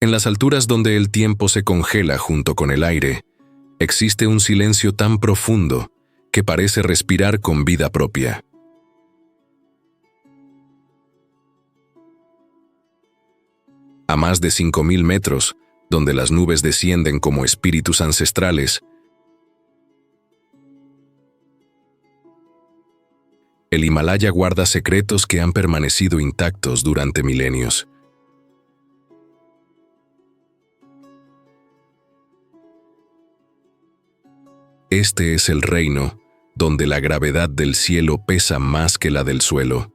En las alturas donde el tiempo se congela junto con el aire, existe un silencio tan profundo que parece respirar con vida propia. A más de 5000 metros, donde las nubes descienden como espíritus ancestrales, el Himalaya guarda secretos que han permanecido intactos durante milenios. Este es el reino donde la gravedad del cielo pesa más que la del suelo.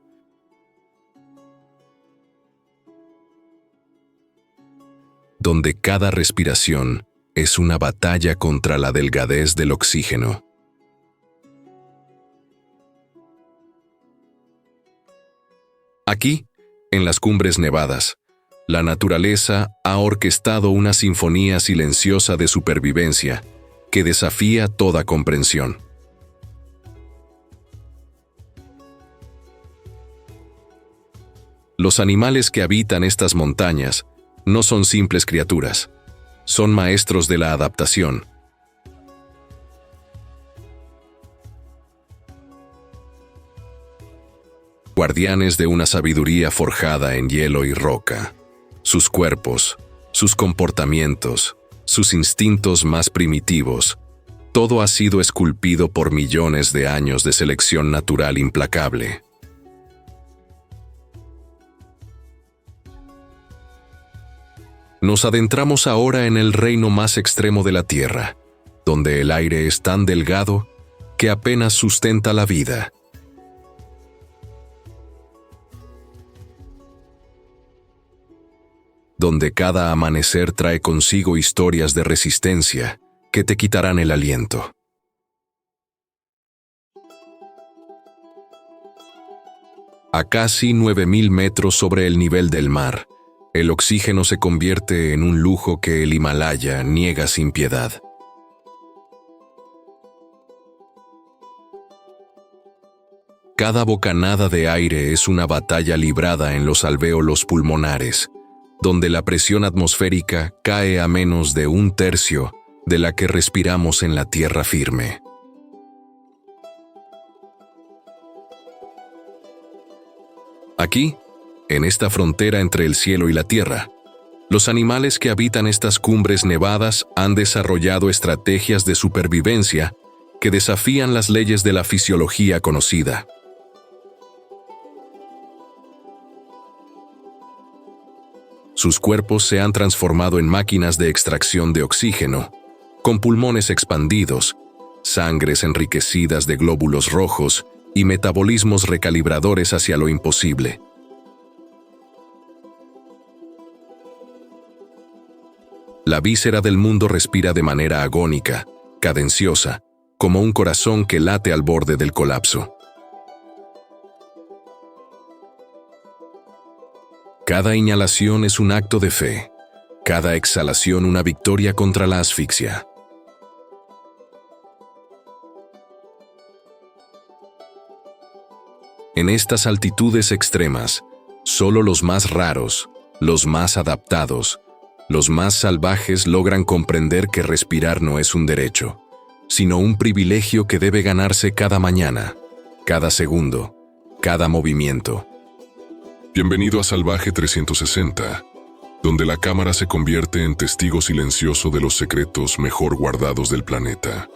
Donde cada respiración es una batalla contra la delgadez del oxígeno. Aquí, en las cumbres nevadas, la naturaleza ha orquestado una sinfonía silenciosa de supervivencia que desafía toda comprensión. Los animales que habitan estas montañas no son simples criaturas, son maestros de la adaptación. Guardianes de una sabiduría forjada en hielo y roca. Sus cuerpos, sus comportamientos, sus instintos más primitivos, todo ha sido esculpido por millones de años de selección natural implacable. Nos adentramos ahora en el reino más extremo de la Tierra, donde el aire es tan delgado que apenas sustenta la vida. Donde cada amanecer trae consigo historias de resistencia que te quitarán el aliento. A casi 9000 metros sobre el nivel del mar, el oxígeno se convierte en un lujo que el Himalaya niega sin piedad. Cada bocanada de aire es una batalla librada en los alvéolos pulmonares, donde la presión atmosférica cae a menos de 1/3 de la que respiramos en la tierra firme. Aquí, en esta frontera entre el cielo y la tierra, los animales que habitan estas cumbres nevadas han desarrollado estrategias de supervivencia que desafían las leyes de la fisiología conocida. Sus cuerpos se han transformado en máquinas de extracción de oxígeno, con pulmones expandidos, sangres enriquecidas de glóbulos rojos y metabolismos recalibradores hacia lo imposible. La víscera del mundo respira de manera agónica, cadenciosa, como un corazón que late al borde del colapso. Cada inhalación es un acto de fe, cada exhalación una victoria contra la asfixia. En estas altitudes extremas, solo los más raros, los más adaptados, los más salvajes logran comprender que respirar no es un derecho, sino un privilegio que debe ganarse cada mañana, cada segundo, cada movimiento. Bienvenido a Salvaje 360, donde la cámara se convierte en testigo silencioso de los secretos mejor guardados del planeta.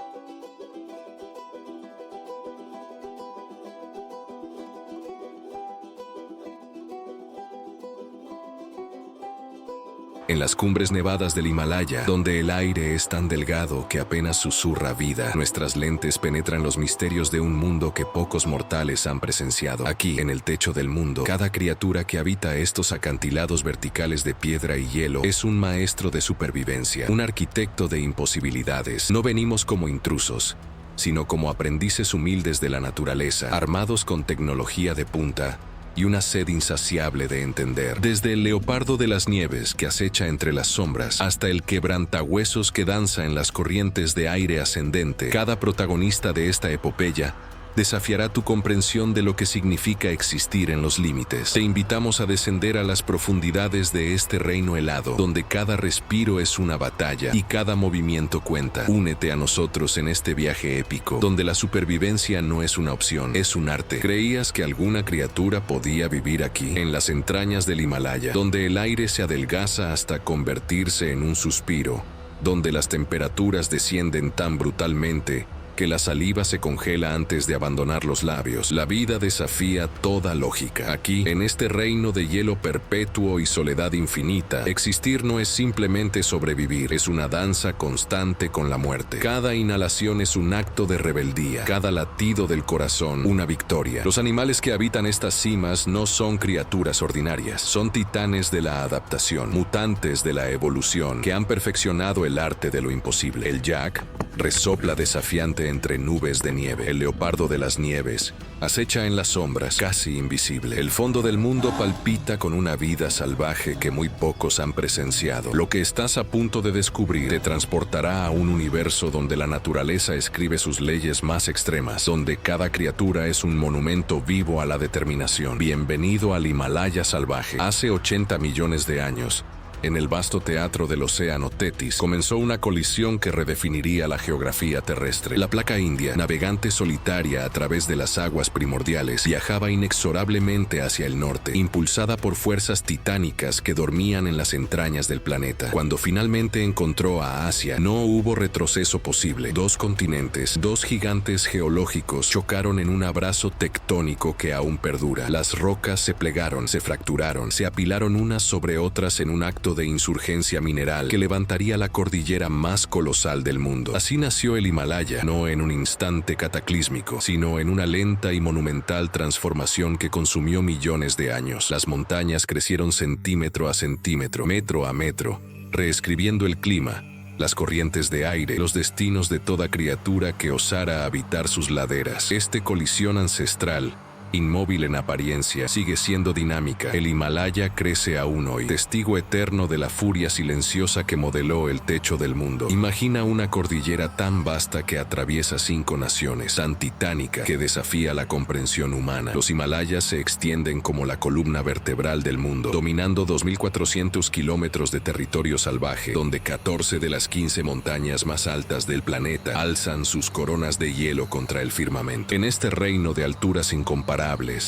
En las cumbres nevadas del Himalaya, donde el aire es tan delgado que apenas susurra vida, nuestras lentes penetran los misterios de un mundo que pocos mortales han presenciado. Aquí, en el techo del mundo, cada criatura que habita estos acantilados verticales de piedra y hielo es un maestro de supervivencia, un arquitecto de imposibilidades. No venimos como intrusos, sino como aprendices humildes de la naturaleza, armados con tecnología de punta y una sed insaciable de entender. Desde el leopardo de las nieves que acecha entre las sombras hasta el quebrantahuesos que danza en las corrientes de aire ascendente, cada protagonista de esta epopeya desafiará tu comprensión de lo que significa existir en los límites. Te invitamos a descender a las profundidades de este reino helado, donde cada respiro es una batalla y cada movimiento cuenta. Únete a nosotros en este viaje épico, donde la supervivencia no es una opción, es un arte. ¿Creías que alguna criatura podía vivir aquí, en las entrañas del Himalaya, donde el aire se adelgaza hasta convertirse en un suspiro, donde las temperaturas descienden tan brutalmente que la saliva se congela antes de abandonar los labios? La vida desafía toda lógica. Aquí, en este reino de hielo perpetuo y soledad infinita, existir no es simplemente sobrevivir, es una danza constante con la muerte. Cada inhalación es un acto de rebeldía, cada latido del corazón una victoria. Los animales que habitan estas cimas no son criaturas ordinarias, son titanes de la adaptación, mutantes de la evolución, que han perfeccionado el arte de lo imposible. El yak resopla desafiante entre nubes de nieve. El leopardo de las nieves acecha en las sombras, casi invisible. El fondo del mundo palpita con una vida salvaje que muy pocos han presenciado. Lo que estás a punto de descubrir te transportará a un universo donde la naturaleza escribe sus leyes más extremas, donde cada criatura es un monumento vivo a la determinación. Bienvenido al Himalaya salvaje. Hace 80 millones de años, en el vasto teatro del océano Tetis, comenzó una colisión que redefiniría la geografía terrestre. La placa india, navegante solitaria a través de las aguas primordiales, viajaba inexorablemente hacia el norte, impulsada por fuerzas titánicas que dormían en las entrañas del planeta. Cuando finalmente encontró a Asia, no hubo retroceso posible. Dos continentes, dos gigantes geológicos, chocaron en un abrazo tectónico que aún perdura. Las rocas se plegaron, se fracturaron, se apilaron unas sobre otras en un acto de insurgencia mineral que levantaría la cordillera más colosal del mundo. Así nació el Himalaya, no en un instante cataclísmico, sino en una lenta y monumental transformación que consumió millones de años. Las montañas crecieron centímetro a centímetro, metro a metro, reescribiendo el clima, las corrientes de aire, los destinos de toda criatura que osara habitar sus laderas. Esta colisión ancestral, inmóvil en apariencia, sigue siendo dinámica. El Himalaya crece aún hoy, testigo eterno de la furia silenciosa que modeló el techo del mundo. Imagina una cordillera tan vasta que atraviesa 5 naciones, tan titánica que desafía la comprensión humana. Los Himalayas se extienden como la columna vertebral del mundo, dominando 2.400 kilómetros de territorio salvaje, donde 14 de las 15 montañas más altas del planeta alzan sus coronas de hielo contra el firmamento. En este reino de alturas incomparables,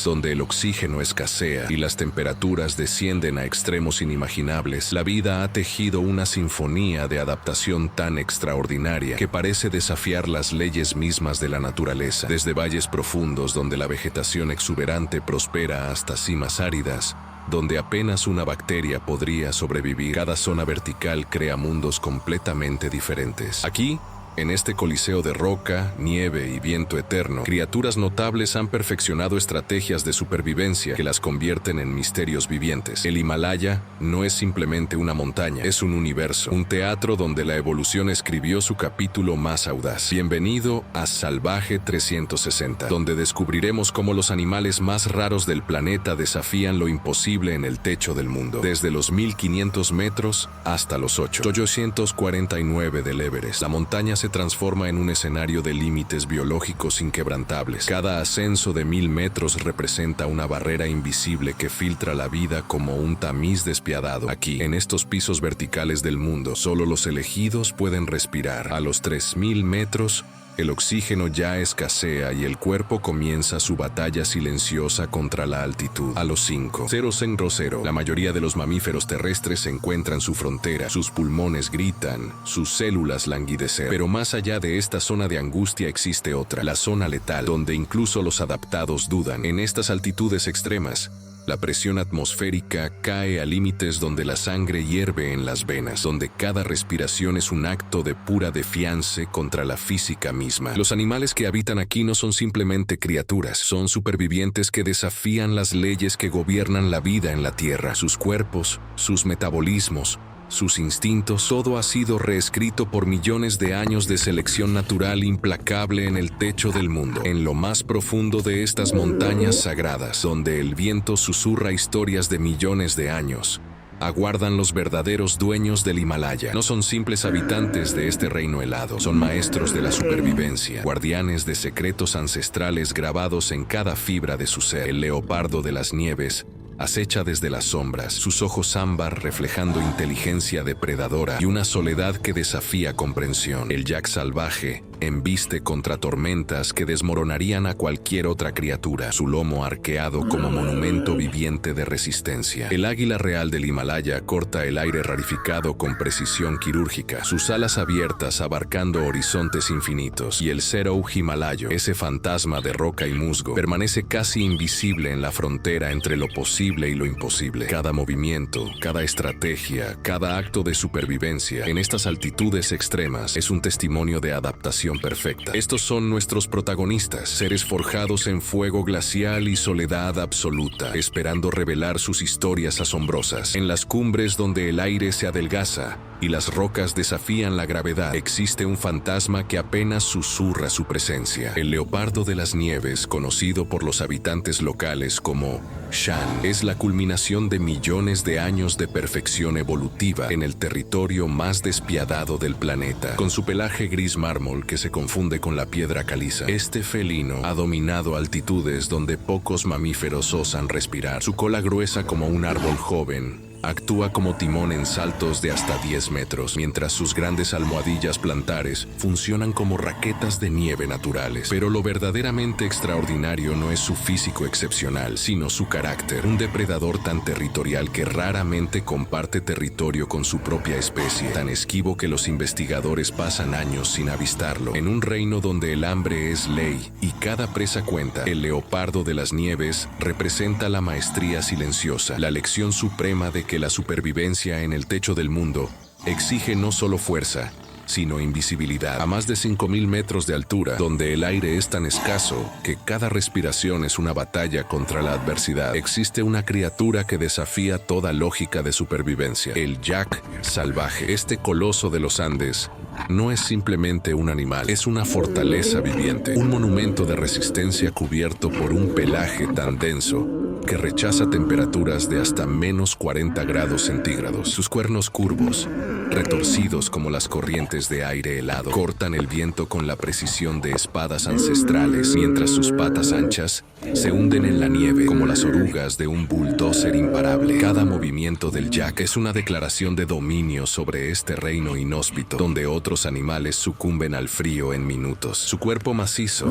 donde el oxígeno escasea y las temperaturas descienden a extremos inimaginables, la vida ha tejido una sinfonía de adaptación tan extraordinaria que parece desafiar las leyes mismas de la naturaleza. Desde valles profundos donde la vegetación exuberante prospera hasta cimas áridas, donde apenas una bacteria podría sobrevivir, cada zona vertical crea mundos completamente diferentes. Aquí, en este coliseo de roca, nieve y viento eterno, criaturas notables han perfeccionado estrategias de supervivencia que las convierten en misterios vivientes. El Himalaya no es simplemente una montaña, es un universo, un teatro donde la evolución escribió su capítulo más audaz. Bienvenido a Salvaje 360, donde descubriremos cómo los animales más raros del planeta desafían lo imposible en el techo del mundo, desde los 1500 metros hasta los 849 del Everest. La montaña se transforma en un escenario de límites biológicos inquebrantables. Cada ascenso de 1000 metros representa una barrera invisible que filtra la vida como un tamiz despiadado. Aquí, en estos pisos verticales del mundo, solo los elegidos pueden respirar. A los 3000 metros, el oxígeno ya escasea y el cuerpo comienza su batalla silenciosa contra la altitud. A los 5,000, la mayoría de los mamíferos terrestres encuentran su frontera, sus pulmones gritan, sus células languidecen. Pero más allá de esta zona de angustia existe otra, la zona letal, donde incluso los adaptados dudan. En estas altitudes extremas, la presión atmosférica cae a límites donde la sangre hierve en las venas, donde cada respiración es un acto de pura defiance contra la física misma. Los animales que habitan aquí no son simplemente criaturas, son supervivientes que desafían las leyes que gobiernan la vida en la Tierra. Sus cuerpos, sus metabolismos, sus instintos, todo ha sido reescrito por millones de años de selección natural implacable en el techo del mundo, en lo más profundo de estas montañas sagradas, donde el viento susurra historias de millones de años. aguardan los verdaderos dueños del Himalaya. No son simples habitantes de este reino helado, son maestros de la supervivencia, guardianes de secretos ancestrales grabados en cada fibra de su ser. El leopardo de las nieves acecha desde las sombras, sus ojos ámbar reflejando inteligencia depredadora y una soledad que desafía comprensión. El yak salvaje embiste contra tormentas que desmoronarían a cualquier otra criatura, su lomo arqueado como monumento viviente de resistencia. El águila real del Himalaya corta el aire rarificado con precisión quirúrgica, sus alas abiertas abarcando horizontes infinitos, y el Serou himalayo, ese fantasma de roca y musgo, permanece casi invisible en la frontera entre lo posible y lo imposible. Cada movimiento, cada estrategia, cada acto de supervivencia en estas altitudes extremas es un testimonio de adaptación perfecta. Estos son nuestros protagonistas, seres forjados en fuego glacial y soledad absoluta, esperando revelar sus historias asombrosas. En las cumbres donde el aire se adelgaza y las rocas desafían la gravedad, existe un fantasma que apenas susurra su presencia. El leopardo de las nieves, conocido por los habitantes locales como Shan, es la culminación de millones de años de perfección evolutiva en el territorio más despiadado del planeta. Con su pelaje gris mármol que se confunde con la piedra caliza, este felino ha dominado altitudes donde pocos mamíferos osan respirar. Su cola gruesa como un árbol joven actúa como timón en saltos de hasta 10 metros, mientras sus grandes almohadillas plantares funcionan como raquetas de nieve naturales. Pero lo verdaderamente extraordinario no es su físico excepcional, sino su carácter. Un depredador tan territorial que raramente comparte territorio con su propia especie, tan esquivo que los investigadores pasan años sin avistarlo. En un reino donde el hambre es ley y cada presa cuenta, el leopardo de las nieves representa la maestría silenciosa, la lección suprema de que la supervivencia en el techo del mundo exige no solo fuerza, sino invisibilidad. A más de 5.000 metros de altura, donde el aire es tan escaso que cada respiración es una batalla contra la adversidad, existe una criatura que desafía toda lógica de supervivencia: el yak salvaje. Este coloso de los Andes no es simplemente un animal, es una fortaleza viviente, un monumento de resistencia cubierto por un pelaje tan denso que rechaza temperaturas de hasta menos 40 grados centígrados. Sus cuernos curvos, retorcidos como las corrientes de aire helado, cortan el viento con la precisión de espadas ancestrales, mientras sus patas anchas se hunden en la nieve como las orugas de un bulldozer imparable. Cada movimiento del yak es una declaración de dominio sobre este reino inhóspito, donde otros animales sucumben al frío en minutos. Su cuerpo macizo,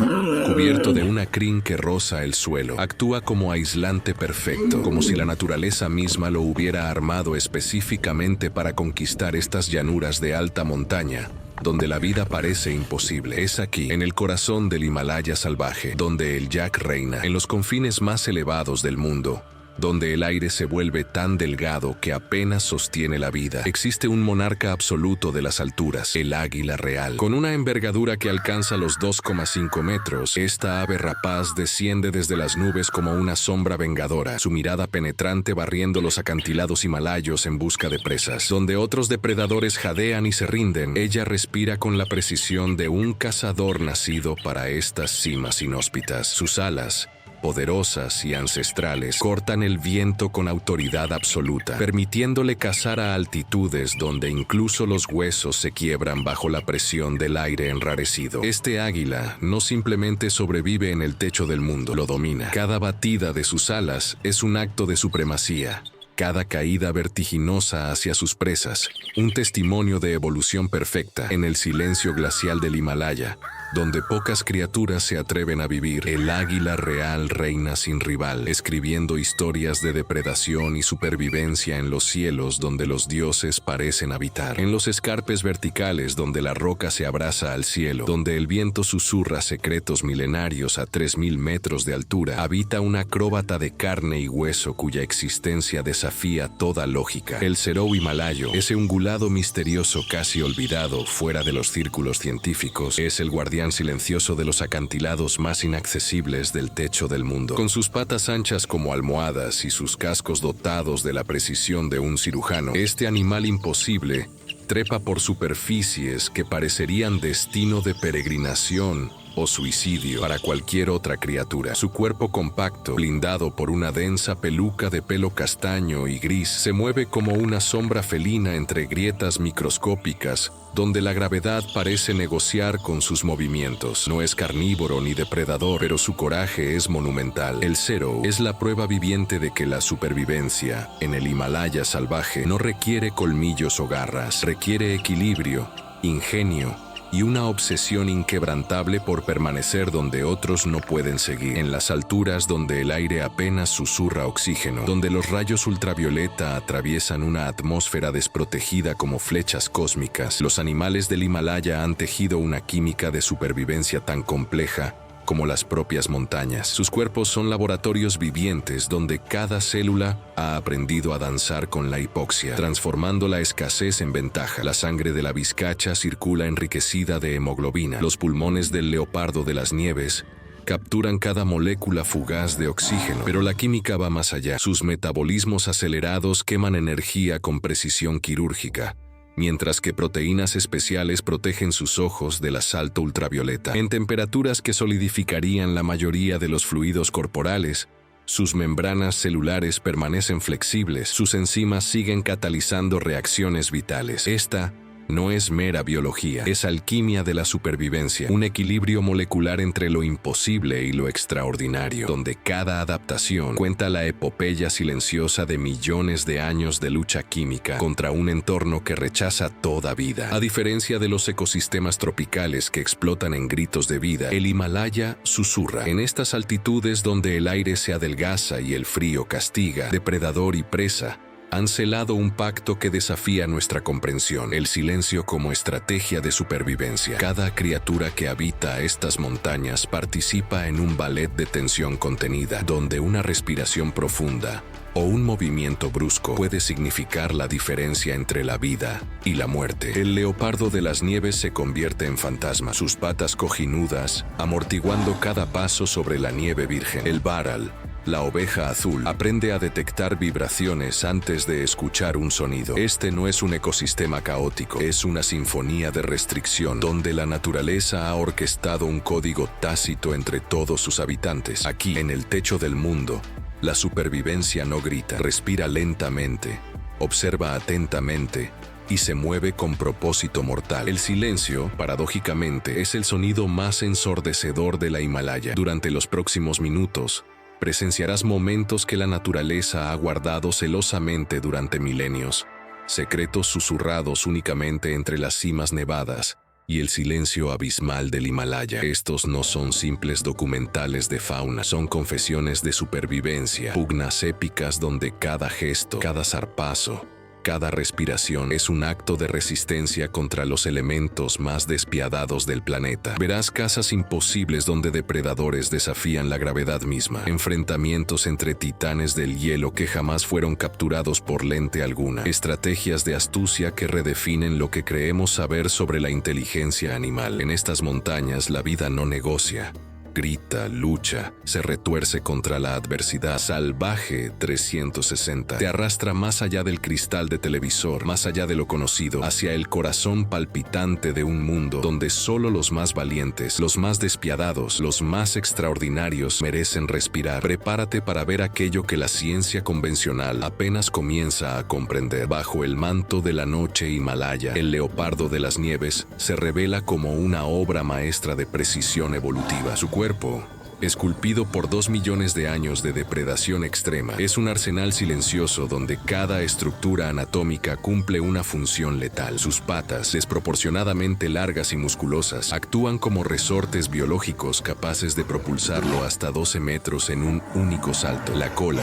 cubierto de una crin que roza el suelo, actúa como aislante perfecto, como si la naturaleza misma lo hubiera armado específicamente para conquistar estas llanuras de alta montaña, donde la vida parece imposible. Es aquí, en el corazón del Himalaya salvaje, donde el yak reina, en los confines más elevados del mundo, donde el aire se vuelve tan delgado que apenas sostiene la vida. Existe un monarca absoluto de las alturas, el águila real. Con una envergadura que alcanza los 2,5 metros, esta ave rapaz desciende desde las nubes como una sombra vengadora, su mirada penetrante barriendo los acantilados himalayos en busca de presas. Donde otros depredadores jadean y se rinden, ella respira con la precisión de un cazador nacido para estas cimas inhóspitas. Sus alas, poderosas y ancestrales, cortan el viento con autoridad absoluta, permitiéndole cazar a altitudes donde incluso los huesos se quiebran bajo la presión del aire enrarecido. Este águila no simplemente sobrevive en el techo del mundo, lo domina. Cada batida de sus alas es un acto de supremacía. Cada caída vertiginosa hacia sus presas, un testimonio de evolución perfecta. En el silencio glacial del Himalaya, donde pocas criaturas se atreven a vivir, el águila real reina sin rival, escribiendo historias de depredación y supervivencia en los cielos donde los dioses parecen habitar. En los escarpes verticales donde la roca se abraza al cielo, donde el viento susurra secretos milenarios a 3.000 metros de altura, habita un acróbata de carne y hueso cuya existencia desafía toda lógica. El Serou himalayo, ese ungulado misterioso casi olvidado fuera de los círculos científicos, es el guardián silencioso de los acantilados más inaccesibles del techo del mundo. Con sus patas anchas como almohadas y sus cascos dotados de la precisión de un cirujano, este animal imposible trepa por superficies que parecerían destino de peregrinación o suicidio para cualquier otra criatura. Su cuerpo compacto, blindado por una densa peluca de pelo castaño y gris, se mueve como una sombra felina entre grietas microscópicas, donde la gravedad parece negociar con sus movimientos. No es carnívoro ni depredador, pero su coraje es monumental. El Zero es la prueba viviente de que la supervivencia en el Himalaya salvaje no requiere colmillos o garras, requiere equilibrio, ingenio y una obsesión inquebrantable por permanecer donde otros no pueden seguir. En las alturas donde el aire apenas susurra oxígeno, donde los rayos ultravioleta atraviesan una atmósfera desprotegida como flechas cósmicas, los animales del Himalaya han tejido una química de supervivencia tan compleja como las propias montañas. Sus cuerpos son laboratorios vivientes donde cada célula ha aprendido a danzar con la hipoxia, transformando la escasez en ventaja. La sangre de la vizcacha circula enriquecida de hemoglobina. Los pulmones del leopardo de las nieves capturan cada molécula fugaz de oxígeno, pero la química va más allá. Sus metabolismos acelerados queman energía con precisión quirúrgica, mientras que proteínas especiales protegen sus ojos del asalto ultravioleta. En temperaturas que solidificarían la mayoría de los fluidos corporales, sus membranas celulares permanecen flexibles, sus enzimas siguen catalizando reacciones vitales. Esta no es mera biología, es alquimia de la supervivencia, un equilibrio molecular entre lo imposible y lo extraordinario, donde cada adaptación cuenta la epopeya silenciosa de millones de años de lucha química contra un entorno que rechaza toda vida. A diferencia de los ecosistemas tropicales que explotan en gritos de vida, el Himalaya susurra. En estas altitudes donde el aire se adelgaza y el frío castiga, depredador y presa han celado un pacto que desafía nuestra comprensión, el silencio como estrategia de supervivencia. Cada criatura que habita estas montañas participa en un ballet de tensión contenida, donde una respiración profunda o un movimiento brusco puede significar la diferencia entre la vida y la muerte. El leopardo de las nieves se convierte en fantasma, sus patas cojinudas, amortiguando cada paso sobre la nieve virgen. El Baral, la oveja azul, aprende a detectar vibraciones antes de escuchar un sonido. Este no es un ecosistema caótico, es una sinfonía de restricción, donde la naturaleza ha orquestado un código tácito entre todos sus habitantes. Aquí, en el techo del mundo, la supervivencia no grita, respira lentamente, observa atentamente y se mueve con propósito mortal. El silencio, paradójicamente, es el sonido más ensordecedor de la Himalaya. Durante los próximos minutos, presenciarás momentos que la naturaleza ha guardado celosamente durante milenios, secretos susurrados únicamente entre las cimas nevadas y el silencio abismal del Himalaya. Estos no son simples documentales de fauna, son confesiones de supervivencia, pugnas épicas donde cada gesto, cada zarpazo, cada respiración es un acto de resistencia contra los elementos más despiadados del planeta. Verás cazas imposibles donde depredadores desafían la gravedad misma, enfrentamientos entre titanes del hielo que jamás fueron capturados por lente alguna, estrategias de astucia que redefinen lo que creemos saber sobre la inteligencia animal. En estas montañas la vida no negocia. Grita, lucha, se retuerce contra la adversidad. Salvaje 360 te arrastra más allá del cristal de televisor, más allá de lo conocido, hacia el corazón palpitante de un mundo donde solo los más valientes, los más despiadados, los más extraordinarios merecen respirar. Prepárate para ver aquello que la ciencia convencional apenas comienza a comprender. Bajo el manto de la noche Himalaya, el leopardo de las nieves se revela como una obra maestra de precisión evolutiva. Su cuerpo, esculpido por 2 millones de años de depredación extrema, es un arsenal silencioso donde cada estructura anatómica cumple una función letal. Sus patas, desproporcionadamente largas y musculosas, actúan como resortes biológicos capaces de propulsarlo hasta 12 metros en un único salto. La cola,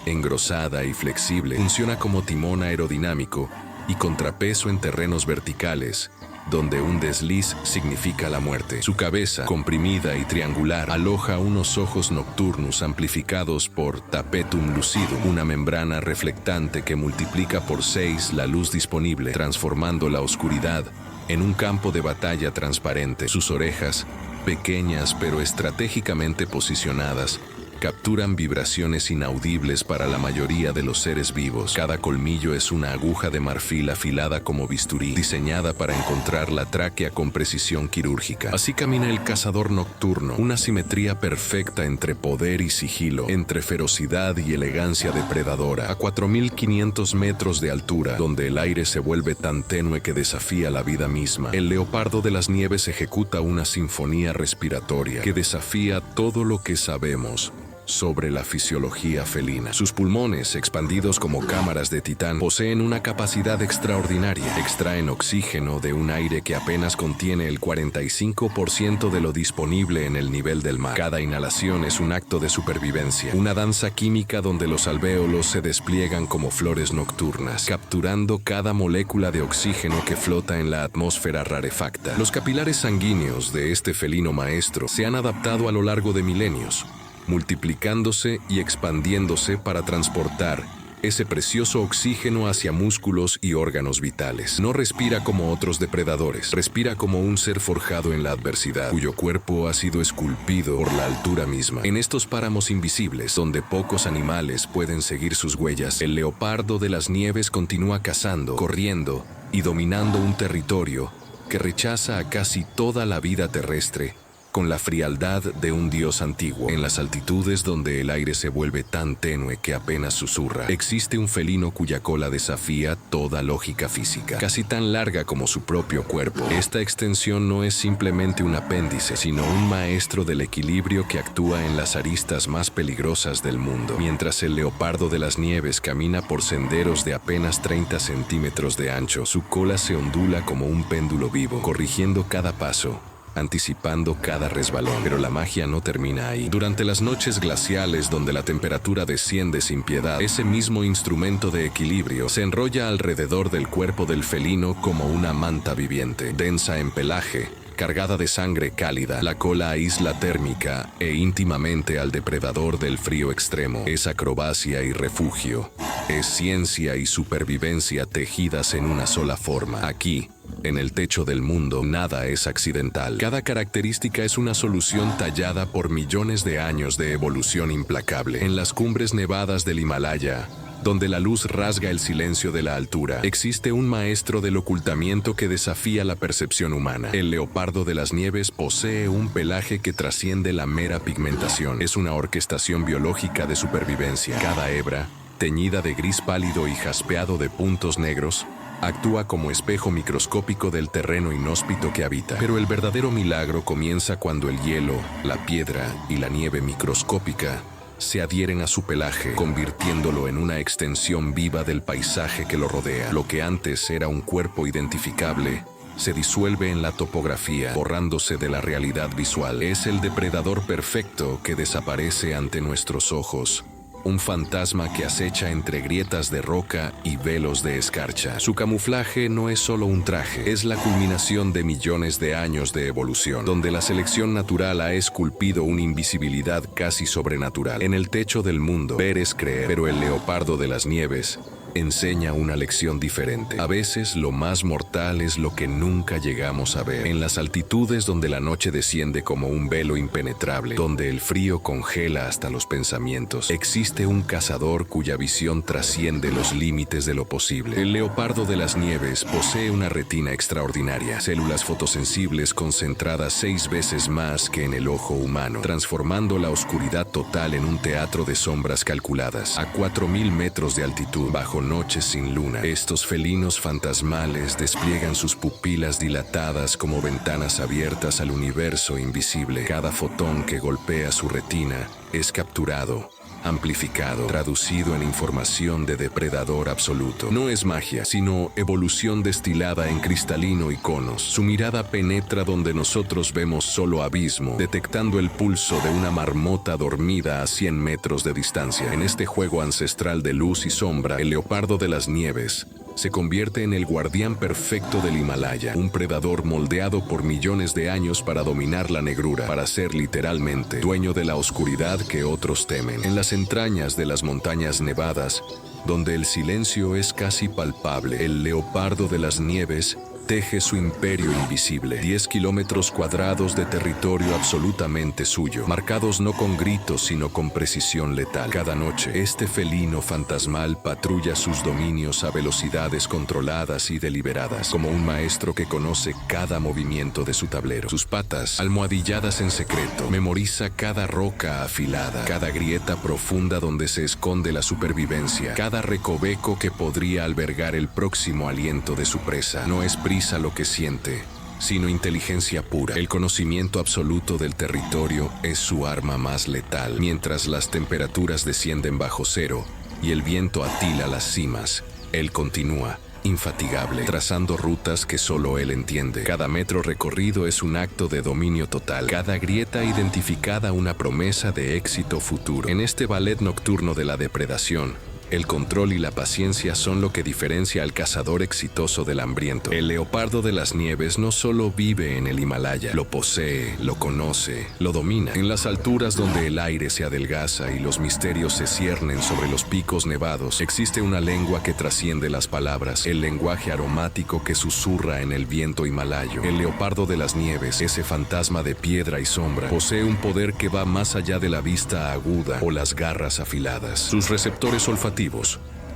engrosada y flexible, funciona como timón aerodinámico y contrapeso en terrenos verticales, donde un desliz significa la muerte. Su cabeza, comprimida y triangular, aloja unos ojos nocturnos amplificados por tapetum lucidum, una membrana reflectante que multiplica por 6 la luz disponible, transformando la oscuridad en un campo de batalla transparente. Sus orejas, pequeñas pero estratégicamente posicionadas, capturan vibraciones inaudibles para la mayoría de los seres vivos. Cada colmillo es una aguja de marfil afilada como bisturí, diseñada para encontrar la tráquea con precisión quirúrgica. Así camina el cazador nocturno, una simetría perfecta entre poder y sigilo, entre ferocidad y elegancia depredadora. A 4.500 metros de altura, donde el aire se vuelve tan tenue que desafía la vida misma, el leopardo de las nieves ejecuta una sinfonía respiratoria que desafía todo lo que sabemos sobre la fisiología felina. Sus pulmones, expandidos como cámaras de titán, poseen una capacidad extraordinaria. Extraen oxígeno de un aire que apenas contiene el 45% de lo disponible en el nivel del mar. Cada inhalación es un acto de supervivencia, una danza química donde los alvéolos se despliegan como flores nocturnas, capturando cada molécula de oxígeno que flota en la atmósfera rarefacta. Los capilares sanguíneos de este felino maestro se han adaptado a lo largo de milenios, multiplicándose y expandiéndose para transportar ese precioso oxígeno hacia músculos y órganos vitales. No respira como otros depredadores, respira como un ser forjado en la adversidad, cuyo cuerpo ha sido esculpido por la altura misma. En estos páramos invisibles, donde pocos animales pueden seguir sus huellas, el leopardo de las nieves continúa cazando, corriendo y dominando un territorio que rechaza a casi toda la vida terrestre con la frialdad de un dios antiguo. En las altitudes donde el aire se vuelve tan tenue que apenas susurra, existe un felino cuya cola desafía toda lógica física, casi tan larga como su propio cuerpo. Esta extensión no es simplemente un apéndice, sino un maestro del equilibrio que actúa en las aristas más peligrosas del mundo. Mientras el leopardo de las nieves camina por senderos de apenas 30 centímetros de ancho, su cola se ondula como un péndulo vivo, corrigiendo cada paso, anticipando cada resbalón. Pero la magia no termina ahí. Durante las noches glaciales donde la temperatura desciende sin piedad, ese mismo instrumento de equilibrio se enrolla alrededor del cuerpo del felino como una manta viviente, densa en pelaje, cargada de sangre cálida. La cola aísla térmica e íntimamente al depredador del frío extremo. Es acrobacia y refugio. Es ciencia y supervivencia tejidas en una sola forma. Aquí, en el techo del mundo, nada es accidental. Cada característica es una solución tallada por millones de años de evolución implacable. En las cumbres nevadas del Himalaya, donde la luz rasga el silencio de la altura, existe un maestro del ocultamiento que desafía la percepción humana. El leopardo de las nieves posee un pelaje que trasciende la mera pigmentación. Es una orquestación biológica de supervivencia. Cada hebra, teñida de gris pálido y jaspeado de puntos negros, actúa como espejo microscópico del terreno inhóspito que habita. Pero el verdadero milagro comienza cuando el hielo, la piedra y la nieve microscópica se adhieren a su pelaje, convirtiéndolo en una extensión viva del paisaje que lo rodea. Lo que antes era un cuerpo identificable se disuelve en la topografía, borrándose de la realidad visual. Es el depredador perfecto que desaparece ante nuestros ojos, un fantasma que acecha entre grietas de roca y velos de escarcha. Su camuflaje no es solo un traje, es la culminación de millones de años de evolución, donde la selección natural ha esculpido una invisibilidad casi sobrenatural. En el techo del mundo, ver es creer, pero el leopardo de las nieves enseña una lección diferente. A veces lo más mortal es lo que nunca llegamos a ver. En las altitudes donde la noche desciende como un velo impenetrable, donde el frío congela hasta los pensamientos, existe un cazador cuya visión trasciende los límites de lo posible. El leopardo de las nieves posee una retina extraordinaria, células fotosensibles concentradas 6 veces más que en el ojo humano, transformando la oscuridad total en un teatro de sombras calculadas. A 4.000 metros de altitud, bajo noches sin luna, estos felinos fantasmales despliegan sus pupilas dilatadas como ventanas abiertas al universo invisible. Cada fotón que golpea su retina es capturado, amplificado, traducido en información de depredador absoluto. No es magia, sino evolución destilada en cristalino y conos. Su mirada penetra donde nosotros vemos solo abismo, detectando el pulso de una marmota dormida a 100 metros de distancia. En este juego ancestral de luz y sombra, el leopardo de las nieves se convierte en el guardián perfecto del Himalaya, un predador moldeado por millones de años para dominar la negrura, para ser literalmente dueño de la oscuridad que otros temen. En las entrañas de las montañas nevadas, donde el silencio es casi palpable, el leopardo de las nieves teje su imperio invisible. 10 kilómetros cuadrados de territorio absolutamente suyo, marcados no con gritos sino con precisión letal. Cada noche, este felino fantasmal patrulla sus dominios a velocidades controladas y deliberadas, como un maestro que conoce cada movimiento de su tablero. Sus patas, almohadilladas en secreto, memoriza cada roca afilada, cada grieta profunda donde se esconde la supervivencia, cada recoveco que podría albergar el próximo aliento de su presa. No es prisa lo que siente, sino inteligencia pura. El conocimiento absoluto del territorio es su arma más letal. Mientras las temperaturas descienden bajo cero y el viento atila las cimas, él continúa, infatigable, trazando rutas que solo él entiende. Cada metro recorrido es un acto de dominio total, cada grieta identificada una promesa de éxito futuro. En este ballet nocturno de la depredación, el control y la paciencia son lo que diferencia al cazador exitoso del hambriento. El leopardo de las nieves no solo vive en el Himalaya, lo posee, lo conoce, lo domina. En las alturas donde el aire se adelgaza y los misterios se ciernen sobre los picos nevados, existe una lengua que trasciende las palabras, el lenguaje aromático que susurra en el viento himalayo. El leopardo de las nieves, ese fantasma de piedra y sombra, posee un poder que va más allá de la vista aguda o las garras afiladas. Sus receptores olfativos,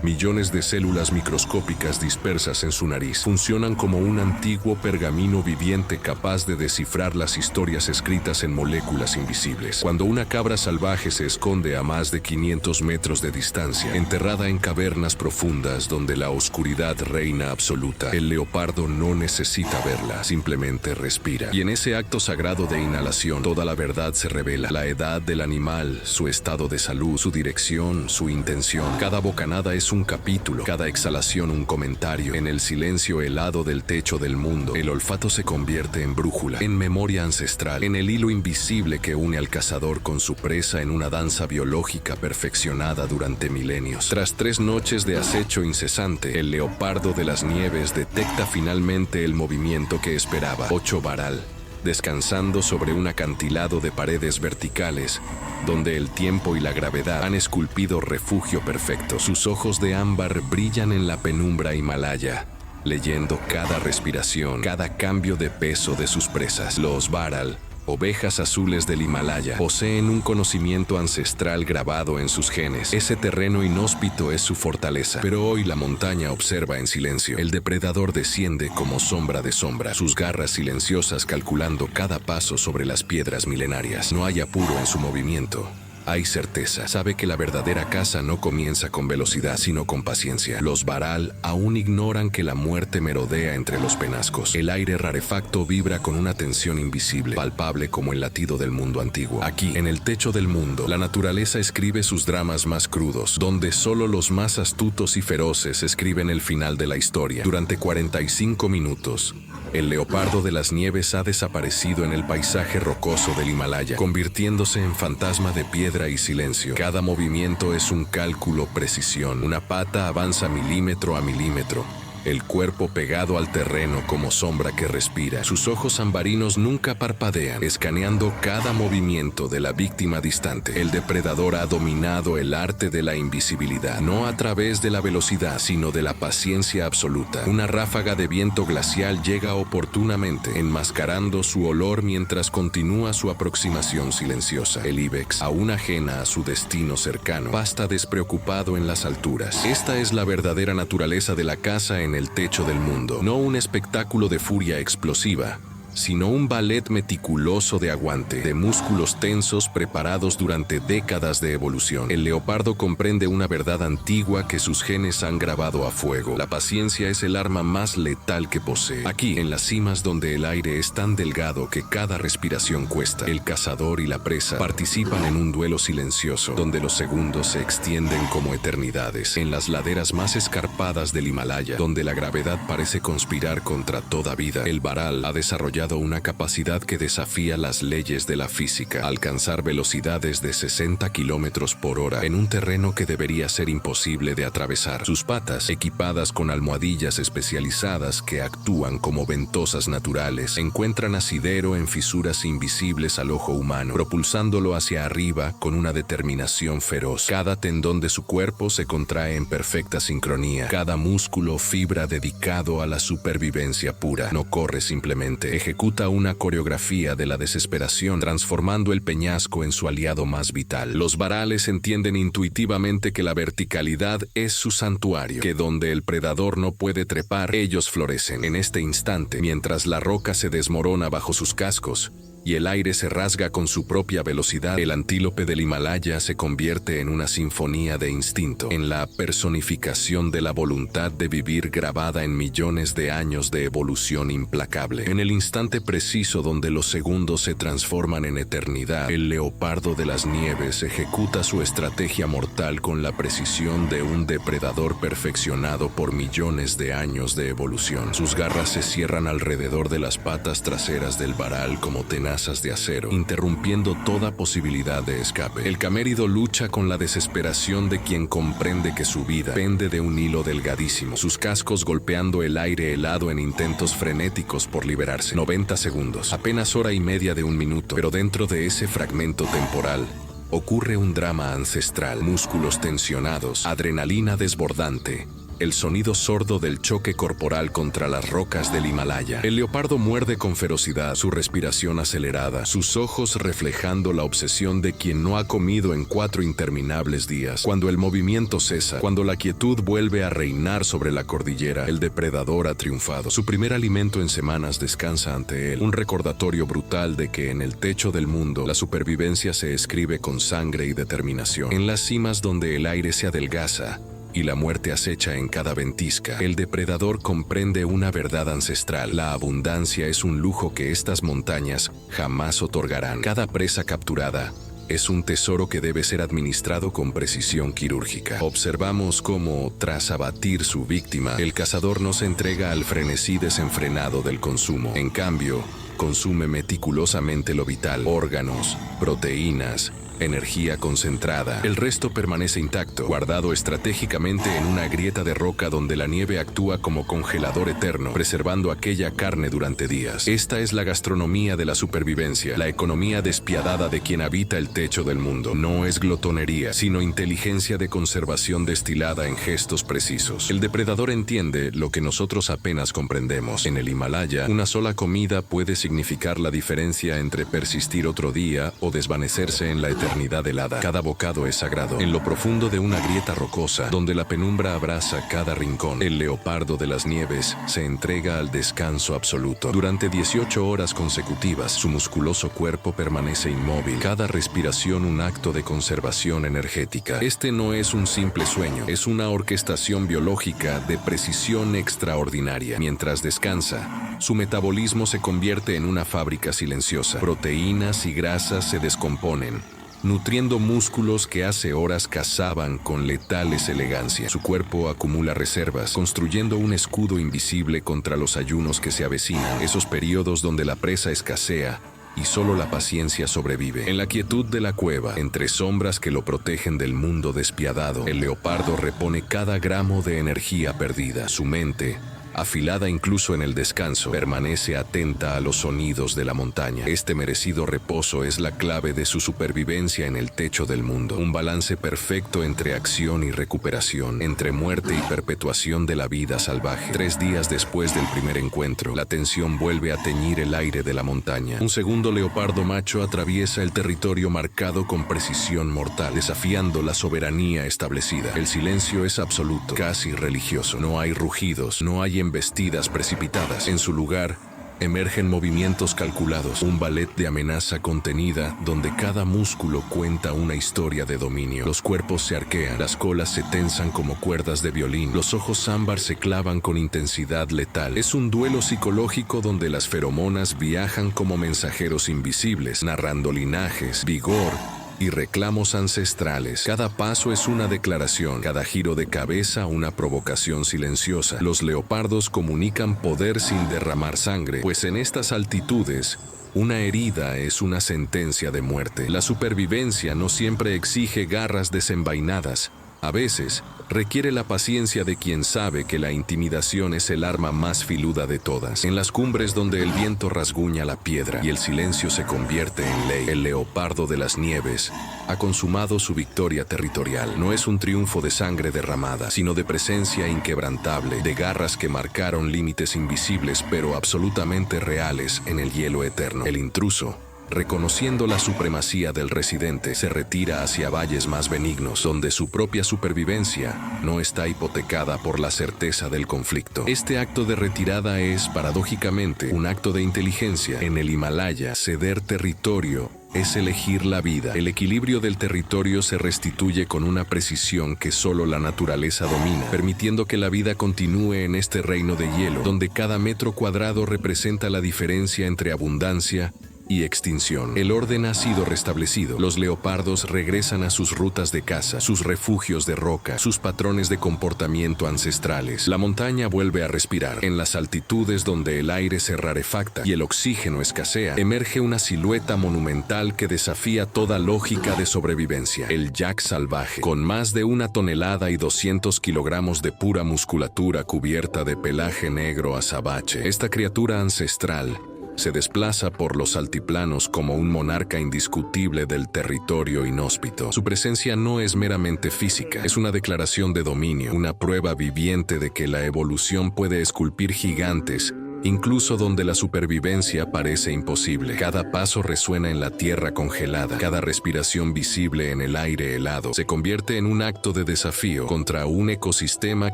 millones de células microscópicas dispersas en su nariz, funcionan como un antiguo pergamino viviente capaz de descifrar las historias escritas en moléculas invisibles. Cuando una cabra salvaje se esconde a más de 500 metros de distancia, enterrada en cavernas profundas donde la oscuridad reina absoluta, el leopardo no necesita verla, simplemente respira. Y en ese acto sagrado de inhalación, toda la verdad se revela. La edad del animal, su estado de salud, su dirección, su intención. Cada bocanada es un capítulo, cada exhalación un comentario. En el silencio helado del techo del mundo, el olfato se convierte en brújula, en memoria ancestral, en el hilo invisible que une al cazador con su presa en una danza biológica perfeccionada durante milenios. Tras 3 noches de acecho incesante, el leopardo de las nieves detecta finalmente el movimiento que esperaba. 8 varal, descansando sobre un acantilado de paredes verticales, donde el tiempo y la gravedad han esculpido refugio perfecto. Sus ojos de ámbar brillan en la penumbra himalaya, leyendo cada respiración, cada cambio de peso de sus presas. Los varal, ovejas azules del Himalaya, poseen un conocimiento ancestral grabado en sus genes. Ese terreno inhóspito es su fortaleza, pero hoy la montaña observa en silencio. El depredador desciende como sombra de sombra, sus garras silenciosas calculando cada paso sobre las piedras milenarias. No hay apuro en su movimiento. Hay certeza. Sabe que la verdadera caza no comienza con velocidad, sino con paciencia. Los varal aún ignoran que la muerte merodea entre los penascos. El aire rarefacto vibra con una tensión invisible, palpable como el latido del mundo antiguo. Aquí, en el techo del mundo, la naturaleza escribe sus dramas más crudos, donde solo los más astutos y feroces escriben el final de la historia. Durante 45 minutos, el leopardo de las nieves ha desaparecido en el paisaje rocoso del Himalaya, convirtiéndose en fantasma de piedra y silencio. Cada movimiento es un cálculo precisión. Una pata avanza milímetro a milímetro, el cuerpo pegado al terreno como sombra que respira. Sus ojos ambarinos nunca parpadean, escaneando cada movimiento de la víctima distante. El depredador ha dominado el arte de la invisibilidad, no a través de la velocidad, sino de la paciencia absoluta. Una ráfaga de viento glacial llega oportunamente, enmascarando su olor mientras continúa su aproximación silenciosa. El ibex, aún ajena a su destino cercano, pasta despreocupado en las alturas. Esta es la verdadera naturaleza de la caza en el techo del mundo, no un espectáculo de furia explosiva, sino un ballet meticuloso de aguante, de músculos tensos preparados durante décadas de evolución. El leopardo comprende una verdad antigua que sus genes han grabado a fuego. La paciencia es el arma más letal que posee. Aquí, en las cimas donde el aire es tan delgado que cada respiración cuesta, el cazador y la presa participan en un duelo silencioso, donde los segundos se extienden como eternidades. En las laderas más escarpadas del Himalaya, donde la gravedad parece conspirar contra toda vida, el varal ha desarrollado desarrollado una capacidad que desafía las leyes de la física, alcanzar velocidades de 60 kilómetros por hora en un terreno que debería ser imposible de atravesar. Sus patas, equipadas con almohadillas especializadas que actúan como ventosas naturales, encuentran asidero en fisuras invisibles al ojo humano, propulsándolo hacia arriba con una determinación feroz. Cada tendón de su cuerpo se contrae en perfecta sincronía, cada músculo fibra dedicado a la supervivencia pura. No corre simplemente, ejecuta una coreografía de la desesperación, transformando el peñasco en su aliado más vital. Los varales entienden intuitivamente que la verticalidad es su santuario, que donde el predador no puede trepar, ellos florecen. En este instante, mientras la roca se desmorona bajo sus cascos y el aire se rasga con su propia velocidad, el antílope del Himalaya se convierte en una sinfonía de instinto, en la personificación de la voluntad de vivir grabada en millones de años de evolución implacable. En el instante preciso donde los segundos se transforman en eternidad, el leopardo de las nieves ejecuta su estrategia mortal con la precisión de un depredador perfeccionado por millones de años de evolución. Sus garras se cierran alrededor de las patas traseras del varal como tenazas de acero, interrumpiendo toda posibilidad de escape. El camérido lucha con la desesperación de quien comprende que su vida pende de un hilo delgadísimo, sus cascos golpeando el aire helado en intentos frenéticos por liberarse. 90 segundos, apenas hora y media de un minuto, pero dentro de ese fragmento temporal ocurre un drama ancestral, músculos tensionados, adrenalina desbordante, el sonido sordo del choque corporal contra las rocas del Himalaya. El leopardo muerde con ferocidad, su respiración acelerada, sus ojos reflejando la obsesión de quien no ha comido en 4 interminables días. Cuando el movimiento cesa, cuando la quietud vuelve a reinar sobre la cordillera, el depredador ha triunfado. Su primer alimento en semanas descansa ante él, un recordatorio brutal de que en el techo del mundo la supervivencia se escribe con sangre y determinación. En las cimas donde el aire se adelgaza y la muerte acecha en cada ventisca, el depredador comprende una verdad ancestral. La abundancia es un lujo que estas montañas jamás otorgarán. Cada presa capturada es un tesoro que debe ser administrado con precisión quirúrgica. Observamos cómo, tras abatir su víctima, el cazador no se entrega al frenesí desenfrenado del consumo. En cambio, consume meticulosamente lo vital: órganos, proteínas, energía concentrada. El resto permanece intacto, guardado estratégicamente en una grieta de roca donde la nieve actúa como congelador eterno, preservando aquella carne durante días. Esta es la gastronomía de la supervivencia, la economía despiadada de quien habita el techo del mundo. No es glotonería, sino inteligencia de conservación destilada en gestos precisos. El depredador entiende lo que nosotros apenas comprendemos. En el Himalaya, una sola comida puede significar la diferencia entre persistir otro día o desvanecerse en la eternidad helada. Cada bocado es sagrado. En lo profundo de una grieta rocosa, donde la penumbra abraza cada rincón, el leopardo de las nieves se entrega al descanso absoluto. Durante 18 horas consecutivas, su musculoso cuerpo permanece inmóvil, cada respiración un acto de conservación energética. Este no es un simple sueño, es una orquestación biológica de precisión extraordinaria. Mientras descansa, su metabolismo se convierte en una fábrica silenciosa. Proteínas y grasas se descomponen, nutriendo músculos que hace horas cazaban con letales elegancia. Su cuerpo acumula reservas, construyendo un escudo invisible contra los ayunos que se avecinan, esos periodos donde la presa escasea y solo la paciencia sobrevive. En la quietud de la cueva, entre sombras que lo protegen del mundo despiadado, el leopardo repone cada gramo de energía perdida. Su mente, afilada incluso en el descanso, permanece atenta a los sonidos de la montaña. Este merecido reposo es la clave de su supervivencia en el techo del mundo. Un balance perfecto entre acción y recuperación, entre muerte y perpetuación de la vida salvaje. 3 días después del primer encuentro, la tensión vuelve a teñir el aire de la montaña. Un segundo leopardo macho atraviesa el territorio marcado con precisión mortal, desafiando la soberanía establecida. El silencio es absoluto, casi religioso. No hay rugidos, no hay embestidas precipitadas. En su lugar, emergen movimientos calculados, un ballet de amenaza contenida donde cada músculo cuenta una historia de dominio. Los cuerpos se arquean, las colas se tensan como cuerdas de violín, los ojos ámbar se clavan con intensidad letal. Es un duelo psicológico donde las feromonas viajan como mensajeros invisibles, narrando linajes, vigor y reclamos ancestrales. Cada paso es una declaración, cada giro de cabeza una provocación silenciosa. Los leopardos comunican poder sin derramar sangre, pues en estas altitudes, una herida es una sentencia de muerte. La supervivencia no siempre exige garras desenvainadas. A veces, requiere la paciencia de quien sabe que la intimidación es el arma más filuda de todas. En las cumbres donde el viento rasguña la piedra y el silencio se convierte en ley, el leopardo de las nieves ha consumado su victoria territorial. No es un triunfo de sangre derramada, sino de presencia inquebrantable, de garras que marcaron límites invisibles pero absolutamente reales en el hielo eterno. El intruso, reconociendo la supremacía del residente, se retira hacia valles más benignos, donde su propia supervivencia no está hipotecada por la certeza del conflicto. Este acto de retirada es, paradójicamente, un acto de inteligencia. En el Himalaya, ceder territorio es elegir la vida. El equilibrio del territorio se restituye con una precisión que solo la naturaleza domina, permitiendo que la vida continúe en este reino de hielo, donde cada metro cuadrado representa la diferencia entre abundancia y extinción. El orden ha sido restablecido. Los leopardos regresan a sus rutas de caza, sus refugios de roca, sus patrones de comportamiento ancestrales. La montaña vuelve a respirar. En las altitudes donde el aire se rarefacta y el oxígeno escasea, emerge una silueta monumental que desafía toda lógica de sobrevivencia. El yak salvaje, con más de 1 tonelada y 200 kilogramos de pura musculatura cubierta de pelaje negro azabache. Esta criatura ancestral se desplaza por los altiplanos como un monarca indiscutible del territorio inhóspito. Su presencia no es meramente física, es una declaración de dominio, una prueba viviente de que la evolución puede esculpir gigantes, incluso donde la supervivencia parece imposible. Cada paso resuena en la tierra congelada, cada respiración visible en el aire helado se convierte en un acto de desafío contra un ecosistema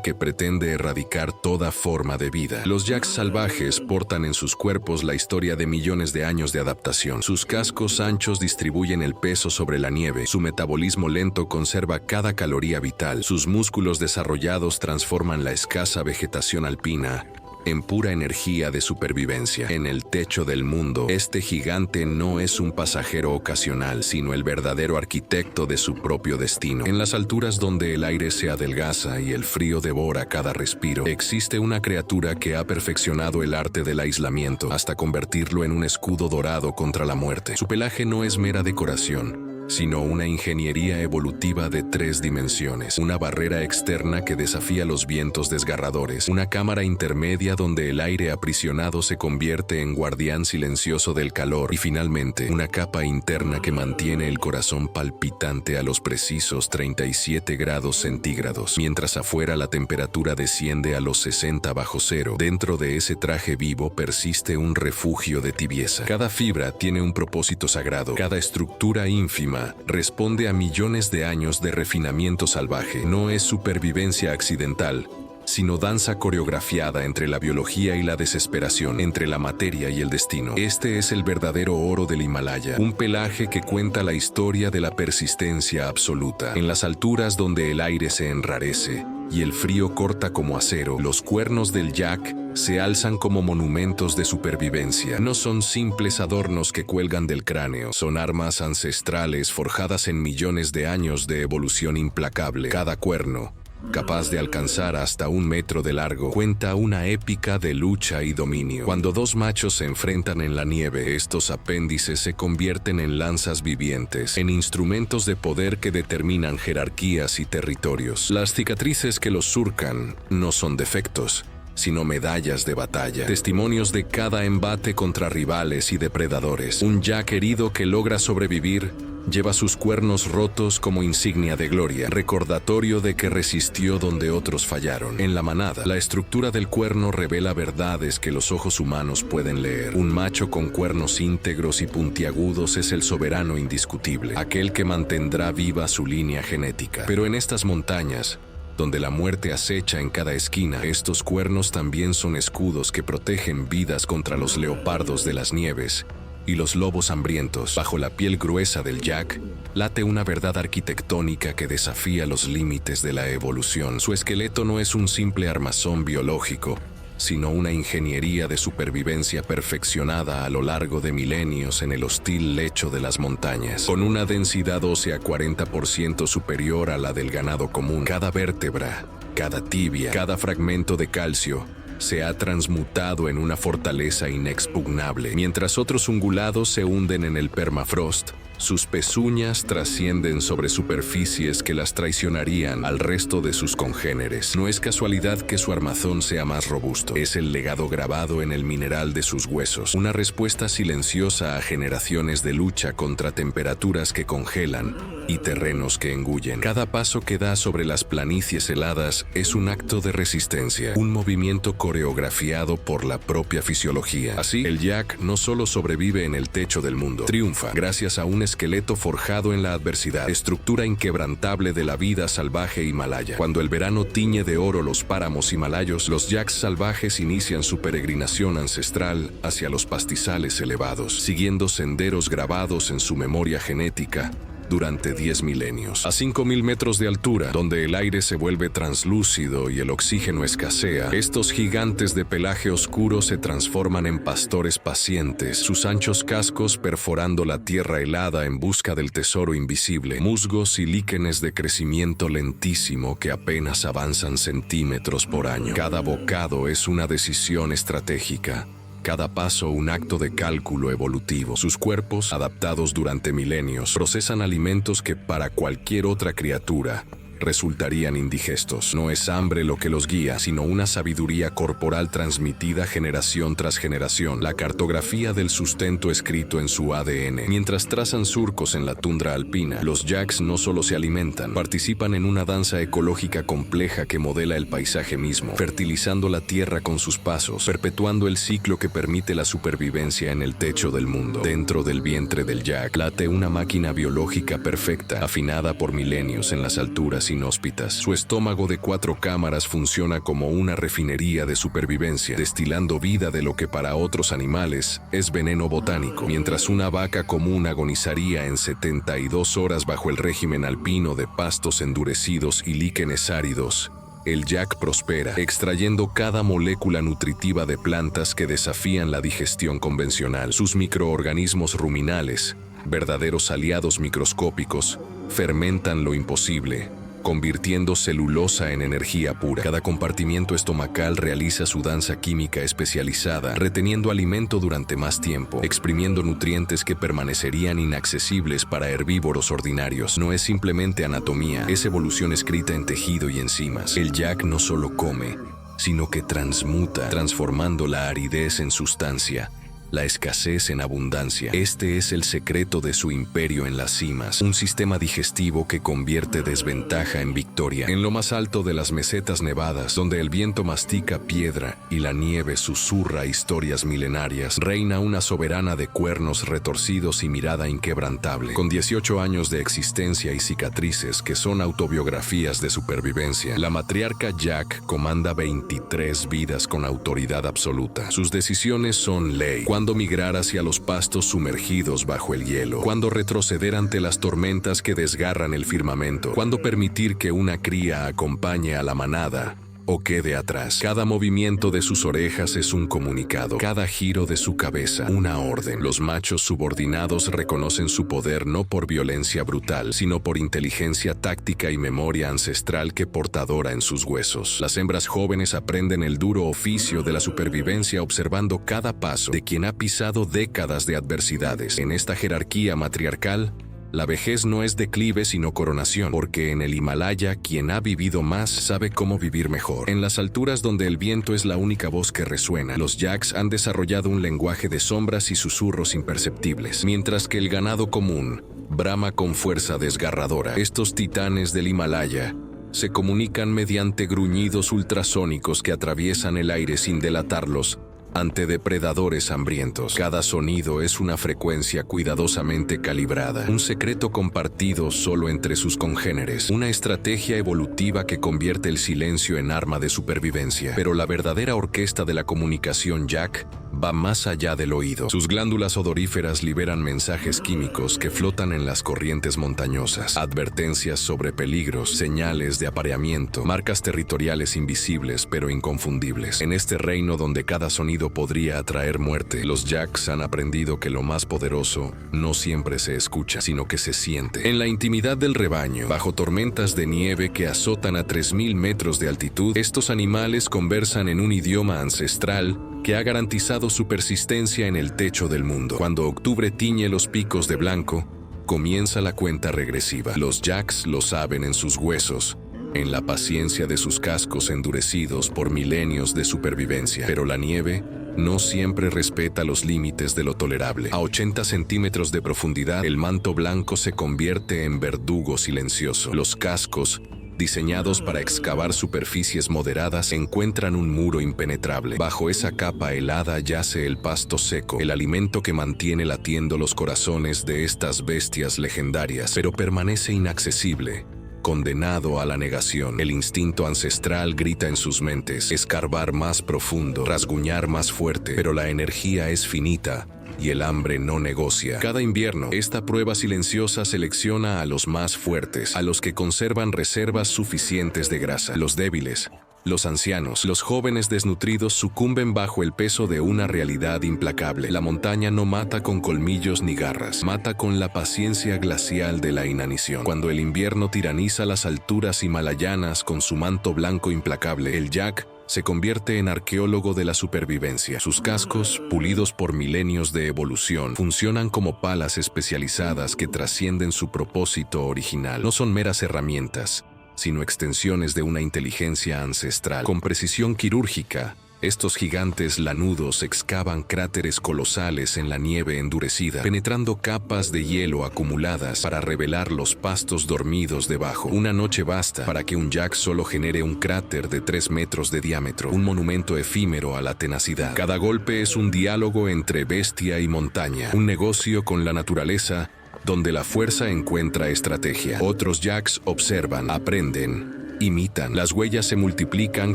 que pretende erradicar toda forma de vida. Los yaks salvajes portan en sus cuerpos la historia de millones de años de adaptación. Sus cascos anchos distribuyen el peso sobre la nieve, su metabolismo lento conserva cada caloría vital, sus músculos desarrollados transforman la escasa vegetación alpina en pura energía de supervivencia. En el techo del mundo, este gigante no es un pasajero ocasional, sino el verdadero arquitecto de su propio destino. En las alturas donde el aire se adelgaza y el frío devora cada respiro, existe una criatura que ha perfeccionado el arte del aislamiento hasta convertirlo en un escudo dorado contra la muerte. Su pelaje no es mera decoración, sino una ingeniería evolutiva de 3 dimensiones, una barrera externa que desafía los vientos desgarradores, una cámara intermedia donde el aire aprisionado se convierte en guardián silencioso del calor y finalmente una capa interna que mantiene el corazón palpitante a los precisos 37 grados centígrados, mientras afuera la temperatura desciende a los 60 bajo cero. Dentro de ese traje vivo persiste un refugio de tibieza. Cada fibra tiene un propósito sagrado, cada estructura ínfima responde a millones de años de refinamiento salvaje. No es supervivencia accidental, sino danza coreografiada entre la biología y la desesperación, entre la materia y el destino. Este es el verdadero oro del Himalaya, un pelaje que cuenta la historia de la persistencia absoluta. En las alturas donde el aire se enrarece y el frío corta como acero, los cuernos del yak se alzan como monumentos de supervivencia. No son simples adornos que cuelgan del cráneo, son armas ancestrales forjadas en millones de años de evolución implacable. Cada cuerno, capaz de alcanzar hasta 1 metro de largo, cuenta una épica de lucha y dominio. Cuando 2 machos se enfrentan en la nieve, estos apéndices se convierten en lanzas vivientes, en instrumentos de poder que determinan jerarquías y territorios. Las cicatrices que los surcan no son defectos, sino medallas de batalla, testimonios de cada embate contra rivales y depredadores. Un yak herido que logra sobrevivir lleva sus cuernos rotos como insignia de gloria, recordatorio de que resistió donde otros fallaron. En la manada, la estructura del cuerno revela verdades que los ojos humanos pueden leer. Un macho con cuernos íntegros y puntiagudos es el soberano indiscutible, aquel que mantendrá viva su línea genética. Pero en estas montañas, donde la muerte acecha en cada esquina, estos cuernos también son escudos que protegen vidas contra los leopardos de las nieves y los lobos hambrientos. Bajo la piel gruesa del yak late una verdad arquitectónica que desafía los límites de la evolución. Su esqueleto no es un simple armazón biológico, sino una ingeniería de supervivencia perfeccionada a lo largo de milenios en el hostil lecho de las montañas. Con una densidad ósea 40% superior a la del ganado común, cada vértebra, cada tibia, cada fragmento de calcio se ha transmutado en una fortaleza inexpugnable. Mientras otros ungulados se hunden en el permafrost, sus pezuñas trascienden sobre superficies que las traicionarían al resto de sus congéneres. No es casualidad que su armazón sea más robusto. Es el legado grabado en el mineral de sus huesos. Una respuesta silenciosa a generaciones de lucha contra temperaturas que congelan y terrenos que engullen. Cada paso que da sobre las planicies heladas es un acto de resistencia, un movimiento coreografiado por la propia fisiología. Así, el yak no solo sobrevive en el techo del mundo, triunfa gracias a un esqueleto forjado en la adversidad, estructura inquebrantable de la vida salvaje himalaya. Cuando el verano tiñe de oro los páramos himalayos, los yaks salvajes inician su peregrinación ancestral hacia los pastizales elevados, siguiendo senderos grabados en su memoria genética durante 10 milenios. A 5.000 metros de altura, donde el aire se vuelve translúcido y el oxígeno escasea, estos gigantes de pelaje oscuro se transforman en pastores pacientes, sus anchos cascos perforando la tierra helada en busca del tesoro invisible, musgos y líquenes de crecimiento lentísimo que apenas avanzan centímetros por año. Cada bocado es una decisión estratégica. Cada paso un acto de cálculo evolutivo. Sus cuerpos, adaptados durante milenios, procesan alimentos que para cualquier otra criatura resultarían indigestos. No es hambre lo que los guía, sino una sabiduría corporal transmitida generación tras generación, la cartografía del sustento escrito en su ADN. Mientras trazan surcos en la tundra alpina, los yaks no solo se alimentan, participan en una danza ecológica compleja que modela el paisaje mismo, fertilizando la tierra con sus pasos, perpetuando el ciclo que permite la supervivencia en el techo del mundo. Dentro del vientre del yak late una máquina biológica perfecta, afinada por milenios en las alturas inhóspitas. Su estómago de 4 cámaras funciona como una refinería de supervivencia, destilando vida de lo que para otros animales es veneno botánico. Mientras una vaca común agonizaría en 72 horas bajo el régimen alpino de pastos endurecidos y líquenes áridos, el yak prospera, extrayendo cada molécula nutritiva de plantas que desafían la digestión convencional. Sus microorganismos ruminales, verdaderos aliados microscópicos, fermentan lo imposible, convirtiendo celulosa en energía pura. Cada compartimiento estomacal realiza su danza química especializada, reteniendo alimento durante más tiempo, exprimiendo nutrientes que permanecerían inaccesibles para herbívoros ordinarios. No es simplemente anatomía, es evolución escrita en tejido y enzimas. El yak no solo come, sino que transmuta, transformando la aridez en sustancia, la escasez en abundancia. Este es el secreto de su imperio en las cimas, un sistema digestivo que convierte desventaja en victoria. En lo más alto de las mesetas nevadas, donde el viento mastica piedra y la nieve susurra historias milenarias, reina una soberana de cuernos retorcidos y mirada inquebrantable. Con 18 años de existencia y cicatrices que son autobiografías de supervivencia, la matriarca yak comanda 23 vidas con autoridad absoluta. Sus decisiones son ley. Cuándo migrar hacia los pastos sumergidos bajo el hielo, cuándo retroceder ante las tormentas que desgarran el firmamento, cuándo permitir que una cría acompañe a la manada o quede atrás. Cada movimiento de sus orejas es un comunicado, cada giro de su cabeza una orden. Los machos subordinados reconocen su poder no por violencia brutal, sino por inteligencia táctica y memoria ancestral que portadora en sus huesos. Las hembras jóvenes aprenden el duro oficio de la supervivencia observando cada paso de quien ha pisado décadas de adversidades. En esta jerarquía matriarcal, la vejez no es declive sino coronación, porque en el Himalaya quien ha vivido más sabe cómo vivir mejor. En las alturas donde el viento es la única voz que resuena, los yaks han desarrollado un lenguaje de sombras y susurros imperceptibles, mientras que el ganado común brama con fuerza desgarradora. Estos titanes del Himalaya se comunican mediante gruñidos ultrasónicos que atraviesan el aire sin delatarlos ante depredadores hambrientos. Cada sonido es una frecuencia cuidadosamente calibrada, un secreto compartido solo entre sus congéneres, una estrategia evolutiva que convierte el silencio en arma de supervivencia. Pero la verdadera orquesta de la comunicación yak va más allá del oído. Sus glándulas odoríferas liberan mensajes químicos que flotan en las corrientes montañosas, advertencias sobre peligros, señales de apareamiento, marcas territoriales invisibles pero inconfundibles. En este reino donde cada sonido podría atraer muerte, los Jacks han aprendido que lo más poderoso no siempre se escucha, sino que se siente. En la intimidad del rebaño, bajo tormentas de nieve que azotan a 3000 metros de altitud, estos animales conversan en un idioma ancestral que ha garantizado su persistencia en el techo del mundo. Cuando octubre tiñe los picos de blanco, comienza la cuenta regresiva. Los Jacks lo saben en sus huesos, en la paciencia de sus cascos endurecidos por milenios de supervivencia. Pero la nieve no siempre respeta los límites de lo tolerable. A 80 centímetros de profundidad, el manto blanco se convierte en verdugo silencioso. Los cascos, diseñados para excavar superficies moderadas, encuentran un muro impenetrable. Bajo esa capa helada yace el pasto seco, el alimento que mantiene latiendo los corazones de estas bestias legendarias, pero permanece inaccesible, condenado a la negación. El instinto ancestral grita en sus mentes: escarbar más profundo, rasguñar más fuerte, pero la energía es finita y el hambre no negocia. Cada invierno, esta prueba silenciosa selecciona a los más fuertes, a los que conservan reservas suficientes de grasa. Los débiles, los ancianos, los jóvenes desnutridos sucumben bajo el peso de una realidad implacable. La montaña no mata con colmillos ni garras, mata con la paciencia glacial de la inanición. Cuando el invierno tiraniza las alturas himalayanas con su manto blanco implacable, el Jack se convierte en arqueólogo de la supervivencia. Sus cascos, pulidos por milenios de evolución, funcionan como palas especializadas que trascienden su propósito original. No son meras herramientas, sino extensiones de una inteligencia ancestral. Con precisión quirúrgica, estos gigantes lanudos excavan cráteres colosales en la nieve endurecida, penetrando capas de hielo acumuladas para revelar los pastos dormidos debajo. Una noche basta para que un Jack solo genere un cráter de 3 metros de diámetro, un monumento efímero a la tenacidad. Cada golpe es un diálogo entre bestia y montaña, un negocio con la naturaleza donde la fuerza encuentra estrategia. Otros Jacks observan, aprenden, imitan. Las huellas se multiplican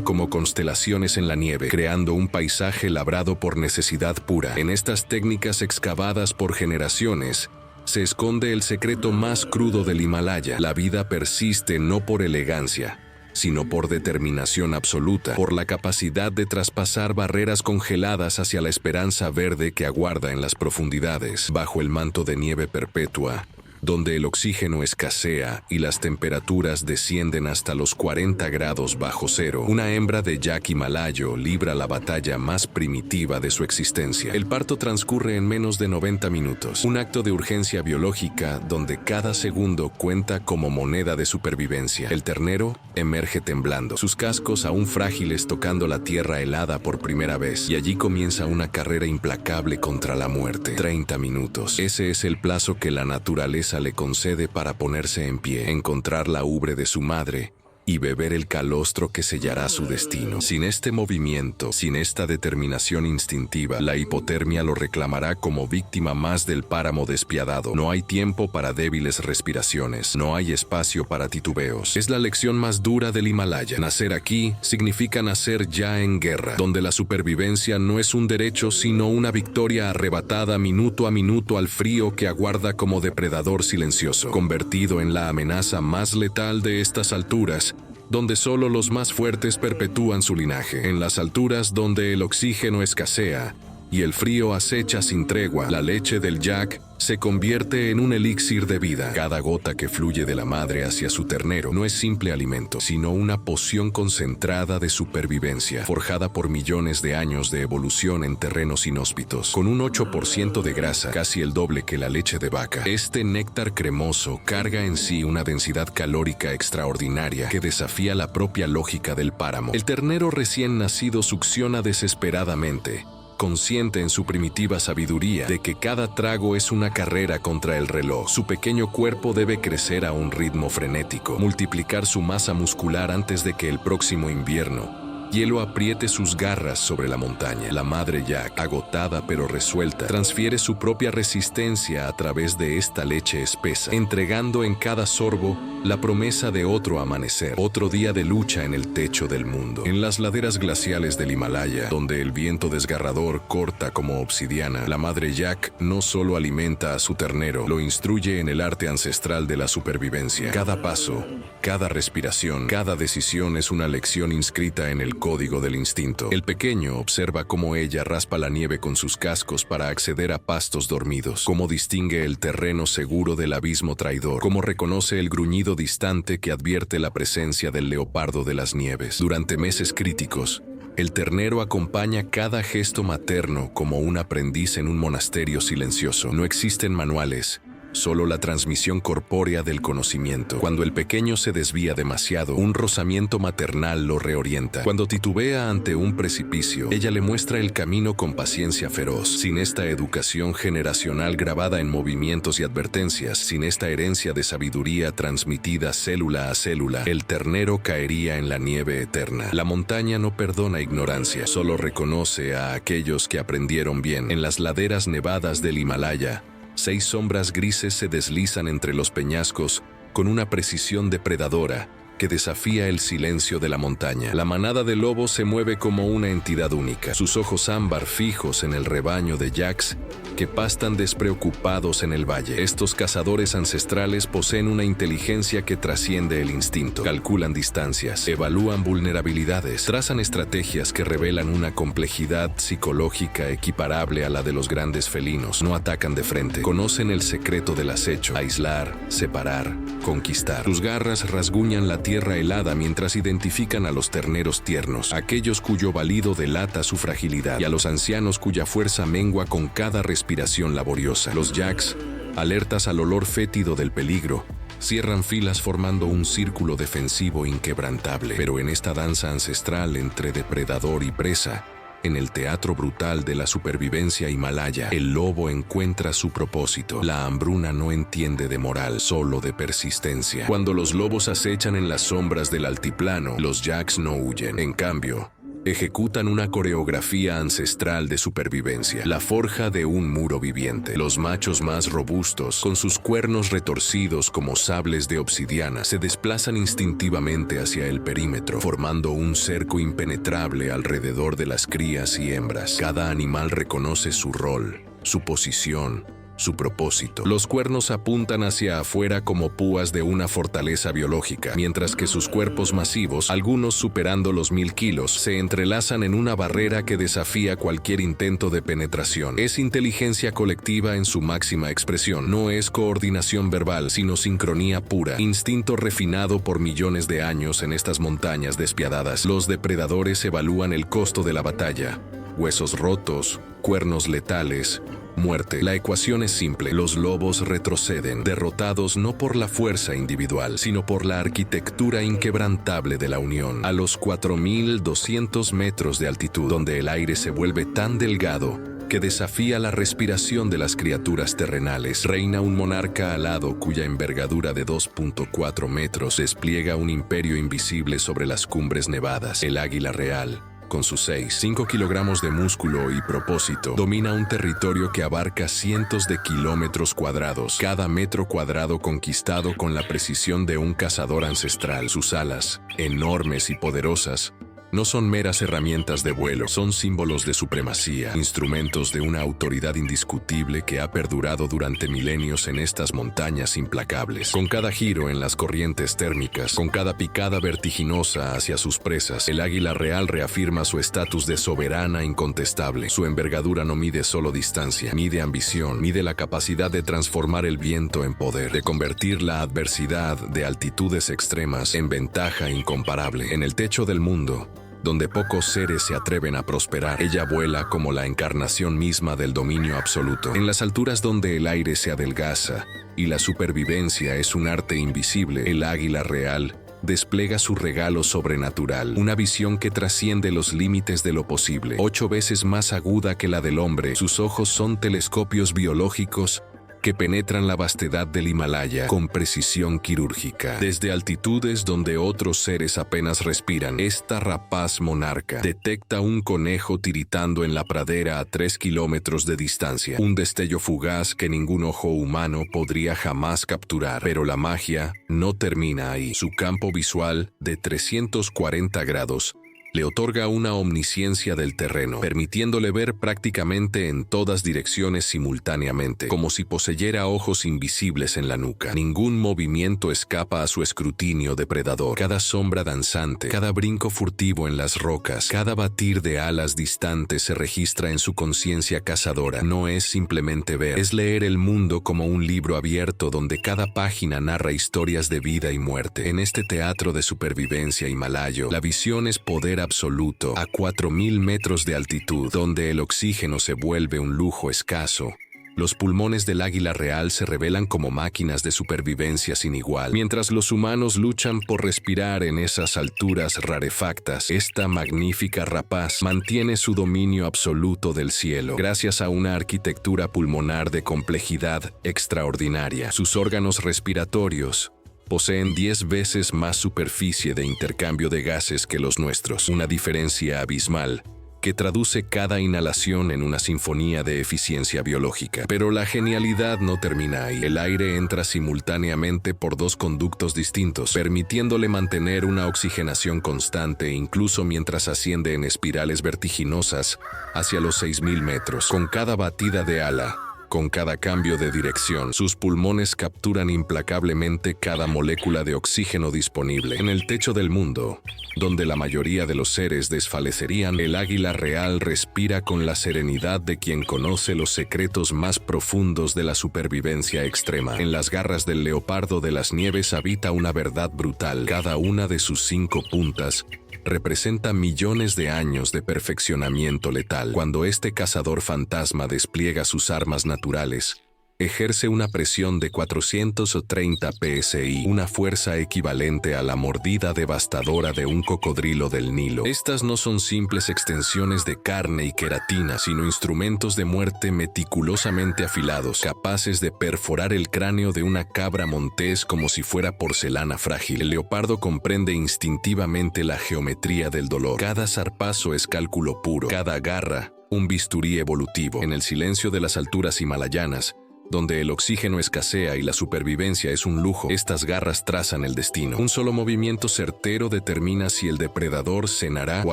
como constelaciones en la nieve, creando un paisaje labrado por necesidad pura. En estas técnicas excavadas por generaciones, se esconde el secreto más crudo del Himalaya. La vida persiste no por elegancia, sino por determinación absoluta, por la capacidad de traspasar barreras congeladas hacia la esperanza verde que aguarda en las profundidades. Bajo el manto de nieve perpetua, donde el oxígeno escasea y las temperaturas descienden hasta los 40 grados bajo cero, una hembra de Jack himalayo libra la batalla más primitiva de su existencia. El parto transcurre en menos de 90 minutos, un acto de urgencia biológica donde cada segundo cuenta como moneda de supervivencia. El ternero emerge temblando, sus cascos aún frágiles tocando la tierra helada por primera vez, y allí comienza una carrera implacable contra la muerte. 30 minutos. Ese es el plazo que la naturaleza le concede para ponerse en pie, encontrar la ubre de su madre y beber el calostro que sellará su destino. Sin este movimiento, sin esta determinación instintiva, la hipotermia lo reclamará como víctima más del páramo despiadado. No hay tiempo para débiles respiraciones, no hay espacio para titubeos. Es la lección más dura del Himalaya. Nacer aquí significa nacer ya en guerra, donde la supervivencia no es un derecho sino una victoria arrebatada minuto a minuto al frío que aguarda como depredador silencioso, convertido en la amenaza más letal de estas alturas, donde solo los más fuertes perpetúan su linaje. En las alturas donde el oxígeno escasea y el frío acecha sin tregua, la leche del Jack se convierte en un elixir de vida. Cada gota que fluye de la madre hacia su ternero no es simple alimento, sino una poción concentrada de supervivencia, forjada por millones de años de evolución en terrenos inhóspitos. Con un 8% de grasa, casi el doble que la leche de vaca, este néctar cremoso carga en sí una densidad calórica extraordinaria que desafía la propia lógica del páramo. El ternero recién nacido succiona desesperadamente, consciente en su primitiva sabiduría de que cada trago es una carrera contra el reloj. Su pequeño cuerpo debe crecer a un ritmo frenético, multiplicar su masa muscular antes de que el próximo invierno hielo apriete sus garras sobre la montaña. La madre Yak, agotada pero resuelta, transfiere su propia resistencia a través de esta leche espesa, entregando en cada sorbo la promesa de otro amanecer, otro día de lucha en el techo del mundo. En las laderas glaciales del Himalaya, donde el viento desgarrador corta como obsidiana, la madre Yak no solo alimenta a su ternero, lo instruye en el arte ancestral de la supervivencia. Cada paso, cada respiración, cada decisión es una lección inscrita en el código del instinto. El pequeño observa cómo ella raspa la nieve con sus cascos para acceder a pastos dormidos, cómo distingue el terreno seguro del abismo traidor, cómo reconoce el gruñido distante que advierte la presencia del leopardo de las nieves. Durante meses críticos, el ternero acompaña cada gesto materno como un aprendiz en un monasterio silencioso. No existen manuales, solo la transmisión corpórea del conocimiento. Cuando el pequeño se desvía demasiado, un rozamiento maternal lo reorienta. Cuando titubea ante un precipicio, ella le muestra el camino con paciencia feroz. Sin esta educación generacional grabada en movimientos y advertencias, sin esta herencia de sabiduría transmitida célula a célula, el ternero caería en la nieve eterna. La montaña no perdona ignorancia, solo reconoce a aquellos que aprendieron bien. En las laderas nevadas del Himalaya, 6 sombras grises se deslizan entre los peñascos con una precisión depredadora que desafía el silencio de la montaña. La manada de lobos se mueve como una entidad única, sus ojos ámbar fijos en el rebaño de yaks que pastan despreocupados en el valle. Estos cazadores ancestrales poseen una inteligencia que trasciende el instinto. Calculan distancias, evalúan vulnerabilidades, trazan estrategias que revelan una complejidad psicológica equiparable a la de los grandes felinos. No atacan de frente, conocen el secreto del acecho: aislar, separar, conquistar. Sus garras rasguñan la tierra helada mientras identifican a los terneros tiernos, aquellos cuyo balido delata su fragilidad, y a los ancianos cuya fuerza mengua con cada respiración laboriosa. Los yaks, alertas al olor fétido del peligro, cierran filas formando un círculo defensivo inquebrantable. Pero en esta danza ancestral entre depredador y presa, en el teatro brutal de la supervivencia himalaya, el lobo encuentra su propósito. La hambruna no entiende de moral, solo de persistencia. Cuando los lobos acechan en las sombras del altiplano, los yaks no huyen. En cambio, ejecutan una coreografía ancestral de supervivencia, la forja de un muro viviente. Los machos más robustos, con sus cuernos retorcidos como sables de obsidiana, se desplazan instintivamente hacia el perímetro, formando un cerco impenetrable alrededor de las crías y hembras. Cada animal reconoce su rol, su posición, su propósito. Los cuernos apuntan hacia afuera como púas de una fortaleza biológica, mientras que sus cuerpos masivos, algunos superando los 1000 kilos, se entrelazan en una barrera que desafía cualquier intento de penetración. Es inteligencia colectiva en su máxima expresión. No es coordinación verbal, sino sincronía pura, instinto refinado por millones de años en estas montañas despiadadas. Los depredadores evalúan el costo de la batalla: huesos rotos, cuernos letales, muerte. La ecuación es simple: los lobos retroceden, derrotados no por la fuerza individual, sino por la arquitectura inquebrantable de la unión. A los 4200 metros de altitud, donde el aire se vuelve tan delgado que desafía la respiración de las criaturas terrenales, reina un monarca alado cuya envergadura de 2.4 metros despliega un imperio invisible sobre las cumbres nevadas. El águila real, con sus 5 kilogramos de músculo y propósito, domina un territorio que abarca cientos de kilómetros cuadrados, cada metro cuadrado conquistado con la precisión de un cazador ancestral. Sus alas, enormes y poderosas, no son meras herramientas de vuelo, son símbolos de supremacía, instrumentos de una autoridad indiscutible que ha perdurado durante milenios en estas montañas implacables. Con cada giro en las corrientes térmicas, con cada picada vertiginosa hacia sus presas, el águila real reafirma su estatus de soberana incontestable. Su envergadura no mide solo distancia, mide ambición, mide la capacidad de transformar el viento en poder, de convertir la adversidad de altitudes extremas en ventaja incomparable. En el techo del mundo, donde pocos seres se atreven a prosperar, ella vuela como la encarnación misma del dominio absoluto. En las alturas donde el aire se adelgaza y la supervivencia es un arte invisible, el águila real despliega su regalo sobrenatural, una visión que trasciende los límites de lo posible. 8 veces más aguda que la del hombre, sus ojos son telescopios biológicos que penetran la vastedad del Himalaya con precisión quirúrgica. Desde altitudes donde otros seres apenas respiran, esta rapaz monarca detecta un conejo tiritando en la pradera a 3 kilómetros de distancia. Un destello fugaz que ningún ojo humano podría jamás capturar. Pero la magia no termina ahí. Su campo visual, de 340 grados, le otorga una omnisciencia del terreno, permitiéndole ver prácticamente en todas direcciones simultáneamente, como si poseyera ojos invisibles en la nuca. Ningún movimiento escapa a su escrutinio depredador. Cada sombra danzante, cada brinco furtivo en las rocas, cada batir de alas distantes se registra en su conciencia cazadora. No es simplemente ver, es leer el mundo como un libro abierto donde cada página narra historias de vida y muerte. En este teatro de supervivencia himalayo, la visión es poder absoluto a 4.000 metros de altitud, donde el oxígeno se vuelve un lujo escaso. Los pulmones del águila real se revelan como máquinas de supervivencia sin igual. Mientras los humanos luchan por respirar en esas alturas rarefactas, esta magnífica rapaz mantiene su dominio absoluto del cielo, gracias a una arquitectura pulmonar de complejidad extraordinaria. Sus órganos respiratorios poseen 10 veces más superficie de intercambio de gases que los nuestros, una diferencia abismal que traduce cada inhalación en una sinfonía de eficiencia biológica. Pero la genialidad no termina ahí. El aire entra simultáneamente por 2 conductos distintos, permitiéndole mantener una oxigenación constante incluso mientras asciende en espirales vertiginosas hacia los 6.000 metros. Con cada batida de ala, con cada cambio de dirección, sus pulmones capturan implacablemente cada molécula de oxígeno disponible. En el techo del mundo, donde la mayoría de los seres desfallecerían, el águila real respira con la serenidad de quien conoce los secretos más profundos de la supervivencia extrema. En las garras del leopardo de las nieves habita una verdad brutal. Cada una de sus 5 puntas representa millones de años de perfeccionamiento letal. Cuando este cazador fantasma despliega sus armas naturales, ejerce una presión de 430 psi, una fuerza equivalente a la mordida devastadora de un cocodrilo del Nilo. Estas no son simples extensiones de carne y queratina, sino instrumentos de muerte meticulosamente afilados, capaces de perforar el cráneo de una cabra montés como si fuera porcelana frágil. El leopardo comprende instintivamente la geometría del dolor. Cada zarpazo es cálculo puro, cada garra un bisturí evolutivo. En el silencio de las alturas himalayanas, donde el oxígeno escasea y la supervivencia es un lujo, estas garras trazan el destino. Un solo movimiento certero determina si el depredador cenará o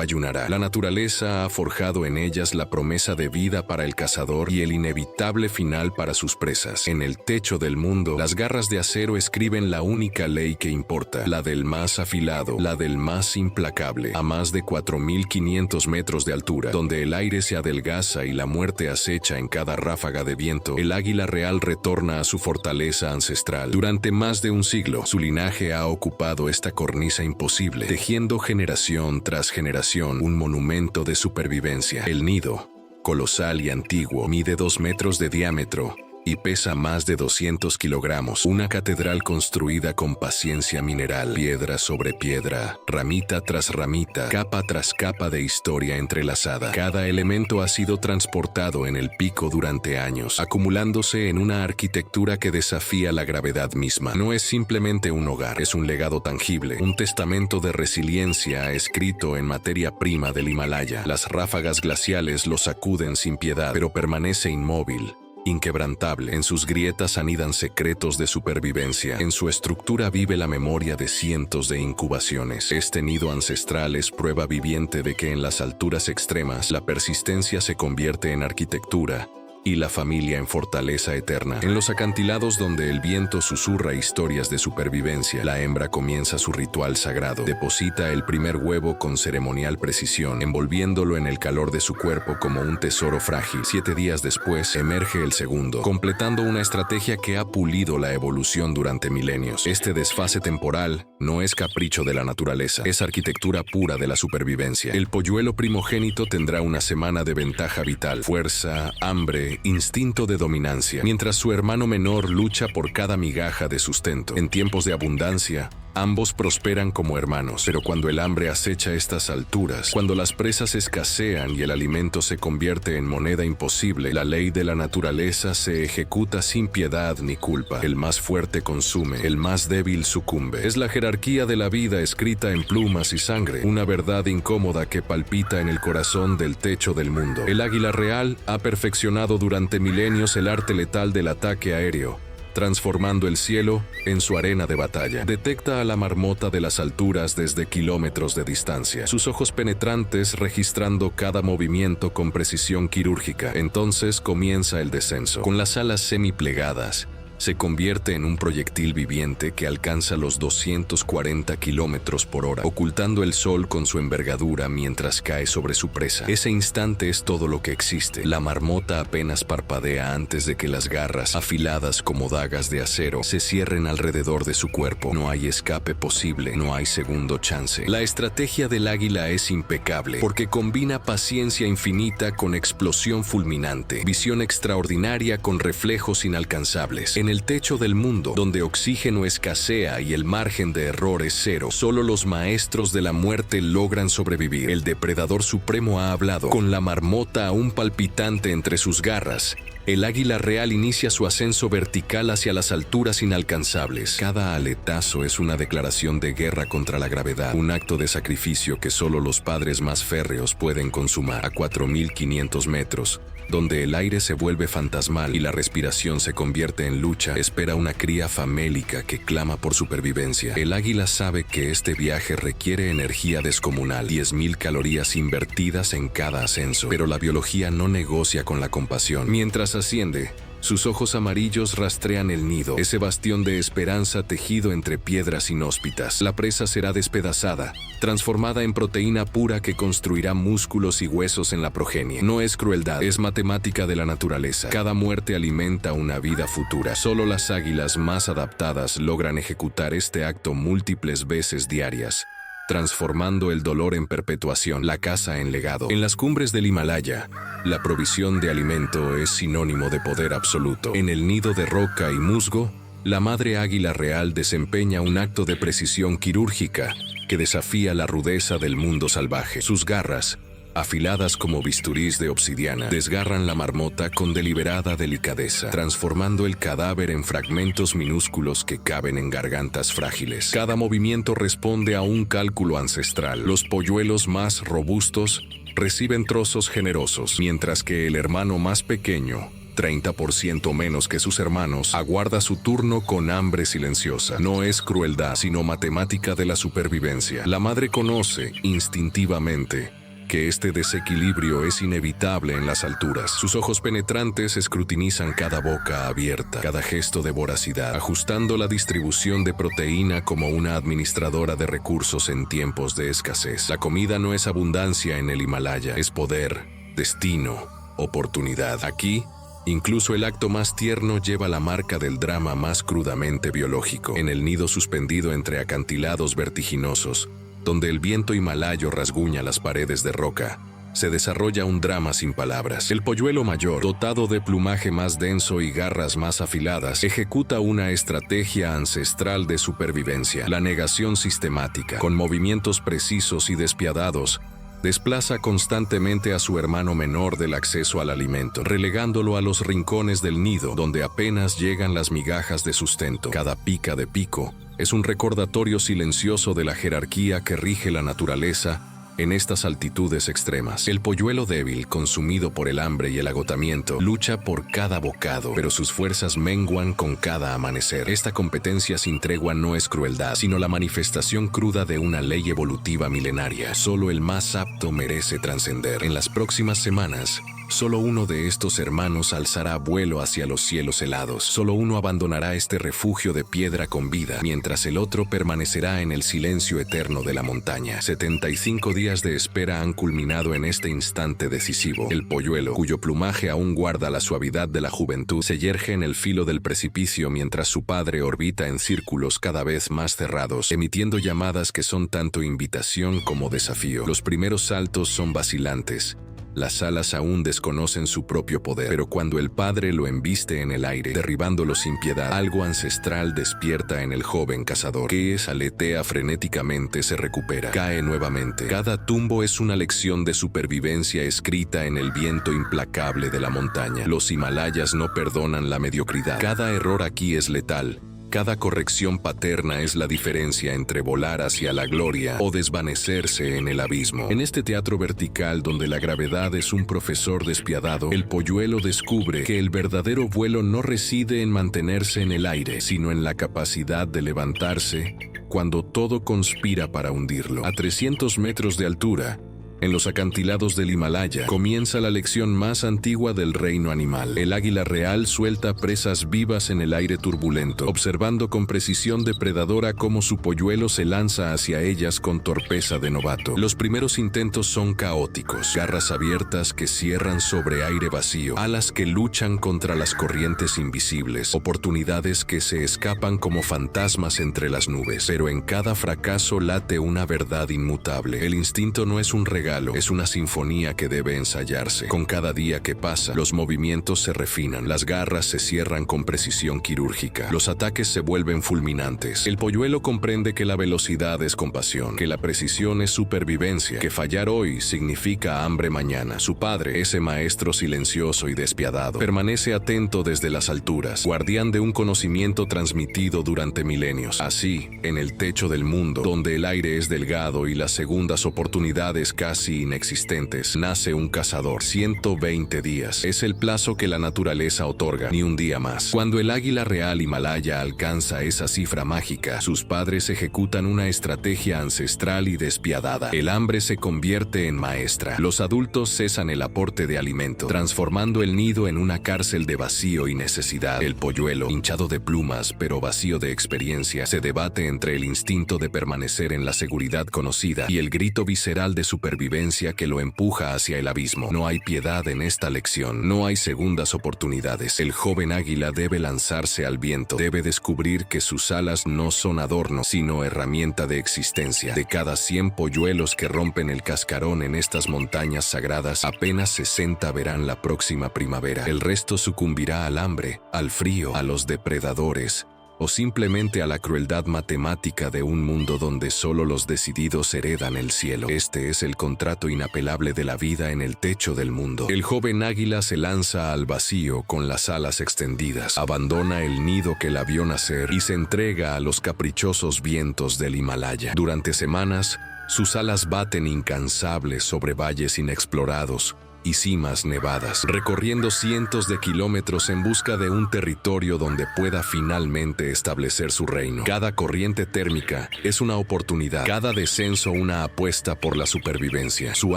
ayunará. La naturaleza ha forjado en ellas la promesa de vida para el cazador y el inevitable final para sus presas. En el techo del mundo, las garras de acero escriben la única ley que importa, la del más afilado, la del más implacable. A más de 4.500 metros de altura, donde el aire se adelgaza y la muerte acecha en cada ráfaga de viento, el águila real retorna a su fortaleza ancestral. Durante más de un siglo, su linaje ha ocupado esta cornisa imposible, tejiendo generación tras generación un monumento de supervivencia. El nido, colosal y antiguo, mide 2 metros de diámetro y pesa más de 200 kilogramos. Una catedral construida con paciencia mineral, piedra sobre piedra, ramita tras ramita, capa tras capa de historia entrelazada. Cada elemento ha sido transportado en el pico durante años, acumulándose en una arquitectura que desafía la gravedad misma. No es simplemente un hogar, es un legado tangible, un testamento de resiliencia escrito en materia prima del Himalaya. Las ráfagas glaciales lo sacuden sin piedad, pero permanece inmóvil, inquebrantable. En sus grietas anidan secretos de supervivencia. En su estructura vive la memoria de cientos de incubaciones. Este nido ancestral es prueba viviente de que en las alturas extremas la persistencia se convierte en arquitectura y la familia en fortaleza eterna. En los acantilados donde el viento susurra historias de supervivencia, la hembra comienza su ritual sagrado. Deposita el primer huevo con ceremonial precisión, envolviéndolo en el calor de su cuerpo como un tesoro frágil. 7 días después, emerge el segundo, completando una estrategia que ha pulido la evolución durante milenios. Este desfase temporal no es capricho de la naturaleza, es arquitectura pura de la supervivencia. El polluelo primogénito tendrá una semana de ventaja vital, fuerza, hambre, instinto de dominancia, mientras su hermano menor lucha por cada migaja de sustento. En tiempos de abundancia, Ambos prosperan como hermanos, pero cuando el hambre acecha estas alturas, cuando las presas escasean y el alimento se convierte en moneda imposible, la ley de la naturaleza se ejecuta sin piedad ni culpa. El más fuerte consume, el más débil sucumbe. Es la jerarquía de la vida escrita en plumas y sangre, una verdad incómoda que palpita en el corazón del techo del mundo. El águila real ha perfeccionado durante milenios el arte letal del ataque aéreo, transformando el cielo en su arena de batalla. Detecta a la marmota de las alturas desde kilómetros de distancia, sus ojos penetrantes registrando cada movimiento con precisión quirúrgica. Entonces comienza el descenso. Con las alas semiplegadas, se convierte en un proyectil viviente que alcanza los 240 kilómetros por hora, ocultando el sol con su envergadura mientras cae sobre su presa. Ese instante es todo lo que existe. La marmota apenas parpadea antes de que las garras, afiladas como dagas de acero, se cierren alrededor de su cuerpo. No hay escape posible, no hay segundo chance. La estrategia del águila es impecable, porque combina paciencia infinita con explosión fulminante, visión extraordinaria con reflejos inalcanzables. En el techo del mundo, donde oxígeno escasea y el margen de error es cero, solo los maestros de la muerte logran sobrevivir. El depredador supremo ha hablado. Con la marmota aún palpitante entre sus garras, el águila real inicia su ascenso vertical hacia las alturas inalcanzables. Cada aletazo es una declaración de guerra contra la gravedad, un acto de sacrificio que solo los padres más férreos pueden consumar. A 4.500 metros, donde el aire se vuelve fantasmal y la respiración se convierte en lucha, espera una cría famélica que clama por supervivencia. El águila sabe que este viaje requiere energía descomunal, 10.000 calorías invertidas en cada ascenso, pero la biología no negocia con la compasión. Mientras asciende, sus ojos amarillos rastrean el nido, ese bastión de esperanza tejido entre piedras inhóspitas. La presa será despedazada, transformada en proteína pura que construirá músculos y huesos en la progenie. No es crueldad, es matemática de la naturaleza. Cada muerte alimenta una vida futura. Solo las águilas más adaptadas logran ejecutar este acto múltiples veces diarias, transformando el dolor en perpetuación, la caza en legado. En las cumbres del Himalaya, la provisión de alimento es sinónimo de poder absoluto. En el nido de roca y musgo, la madre águila real desempeña un acto de precisión quirúrgica que desafía la rudeza del mundo salvaje. Sus garras, afiladas como bisturís de obsidiana, desgarran la marmota con deliberada delicadeza, transformando el cadáver en fragmentos minúsculos que caben en gargantas frágiles. Cada movimiento responde a un cálculo ancestral. Los polluelos más robustos reciben trozos generosos, mientras que el hermano más pequeño, 30% menos que sus hermanos, aguarda su turno con hambre silenciosa. No es crueldad, sino matemática de la supervivencia. La madre conoce instintivamente que este desequilibrio es inevitable en las alturas. Sus ojos penetrantes escrutinizan cada boca abierta, cada gesto de voracidad, ajustando la distribución de proteína como una administradora de recursos en tiempos de escasez. La comida no es abundancia en el Himalaya, es poder, destino, oportunidad. Aquí, incluso el acto más tierno lleva la marca del drama más crudamente biológico. En el nido suspendido entre acantilados vertiginosos, donde el viento himalayo rasguña las paredes de roca, se desarrolla un drama sin palabras. El polluelo mayor, dotado de plumaje más denso y garras más afiladas, ejecuta una estrategia ancestral de supervivencia. La negación sistemática, con movimientos precisos y despiadados, desplaza constantemente a su hermano menor del acceso al alimento, relegándolo a los rincones del nido, donde apenas llegan las migajas de sustento. Cada pica de pico es un recordatorio silencioso de la jerarquía que rige la naturaleza en estas altitudes extremas. El polluelo débil, consumido por el hambre y el agotamiento, lucha por cada bocado, pero sus fuerzas menguan con cada amanecer. Esta competencia sin tregua no es crueldad, sino la manifestación cruda de una ley evolutiva milenaria. Solo el más apto merece trascender. En las próximas semanas, solo uno de estos hermanos alzará vuelo hacia los cielos helados. Solo uno abandonará este refugio de piedra con vida, mientras el otro permanecerá en el silencio eterno de la montaña. 75 días de espera han culminado en este instante decisivo. El polluelo, cuyo plumaje aún guarda la suavidad de la juventud, se yerge en el filo del precipicio mientras su padre orbita en círculos cada vez más cerrados, emitiendo llamadas que son tanto invitación como desafío. Los primeros saltos son vacilantes, Las alas aún desconocen su propio poder, pero cuando el padre lo embiste en el aire, derribándolo sin piedad, algo ancestral despierta en el joven cazador, que aletea frenéticamente, se recupera, cae nuevamente. Cada tumbo es una lección de supervivencia escrita en el viento implacable de la montaña. Los Himalayas no perdonan la mediocridad. Cada error aquí es letal. Cada corrección paterna es la diferencia entre volar hacia la gloria o desvanecerse en el abismo. En este teatro vertical donde la gravedad es un profesor despiadado, el polluelo descubre que el verdadero vuelo no reside en mantenerse en el aire, sino en la capacidad de levantarse cuando todo conspira para hundirlo. A 300 metros de altura, en los acantilados del Himalaya, comienza la lección más antigua del reino animal. El águila real suelta presas vivas en el aire turbulento, observando con precisión depredadora cómo su polluelo se lanza hacia ellas con torpeza de novato. Los primeros intentos son caóticos: garras abiertas que cierran sobre aire vacío, alas que luchan contra las corrientes invisibles, oportunidades que se escapan como fantasmas entre las nubes. Pero en cada fracaso late una verdad inmutable. El instinto no es un regalo, es una sinfonía que debe ensayarse. Con cada día que pasa, los movimientos se refinan, las garras se cierran con precisión quirúrgica, los ataques se vuelven fulminantes. El polluelo comprende que la velocidad es compasión, que la precisión es supervivencia, que fallar hoy significa hambre mañana. Su padre, ese maestro silencioso y despiadado, permanece atento desde las alturas, guardián de un conocimiento transmitido durante milenios. Así, en el techo del mundo, donde el aire es delgado y las segundas oportunidades casi inexistentes, nace un cazador. 120 días es el plazo que la naturaleza otorga, ni un día más. Cuando el águila real Himalaya alcanza esa cifra mágica, sus padres ejecutan una estrategia ancestral y despiadada. El hambre se convierte en maestra. Los adultos cesan el aporte de alimento, transformando el nido en una cárcel de vacío y necesidad. El polluelo, hinchado de plumas pero vacío de experiencia, se debate entre el instinto de permanecer en la seguridad conocida y el grito visceral de supervivencia que lo empuja hacia el abismo. No hay piedad en esta lección, no hay segundas oportunidades. El joven águila debe lanzarse al viento, debe descubrir que sus alas no son adorno, sino herramienta de existencia. De cada 100 polluelos que rompen el cascarón en estas montañas sagradas, apenas 60 verán la próxima primavera. El resto sucumbirá al hambre, al frío, a los depredadores, o simplemente a la crueldad matemática de un mundo donde solo los decididos heredan el cielo. Este es el contrato inapelable de la vida en el techo del mundo. El joven águila se lanza al vacío con las alas extendidas, abandona el nido que la vio nacer y se entrega a los caprichosos vientos del Himalaya. Durante semanas, sus alas baten incansables sobre valles inexplorados y cimas nevadas, recorriendo cientos de kilómetros en busca de un territorio donde pueda finalmente establecer su reino. Cada corriente térmica es una oportunidad, cada descenso una apuesta por la supervivencia. Su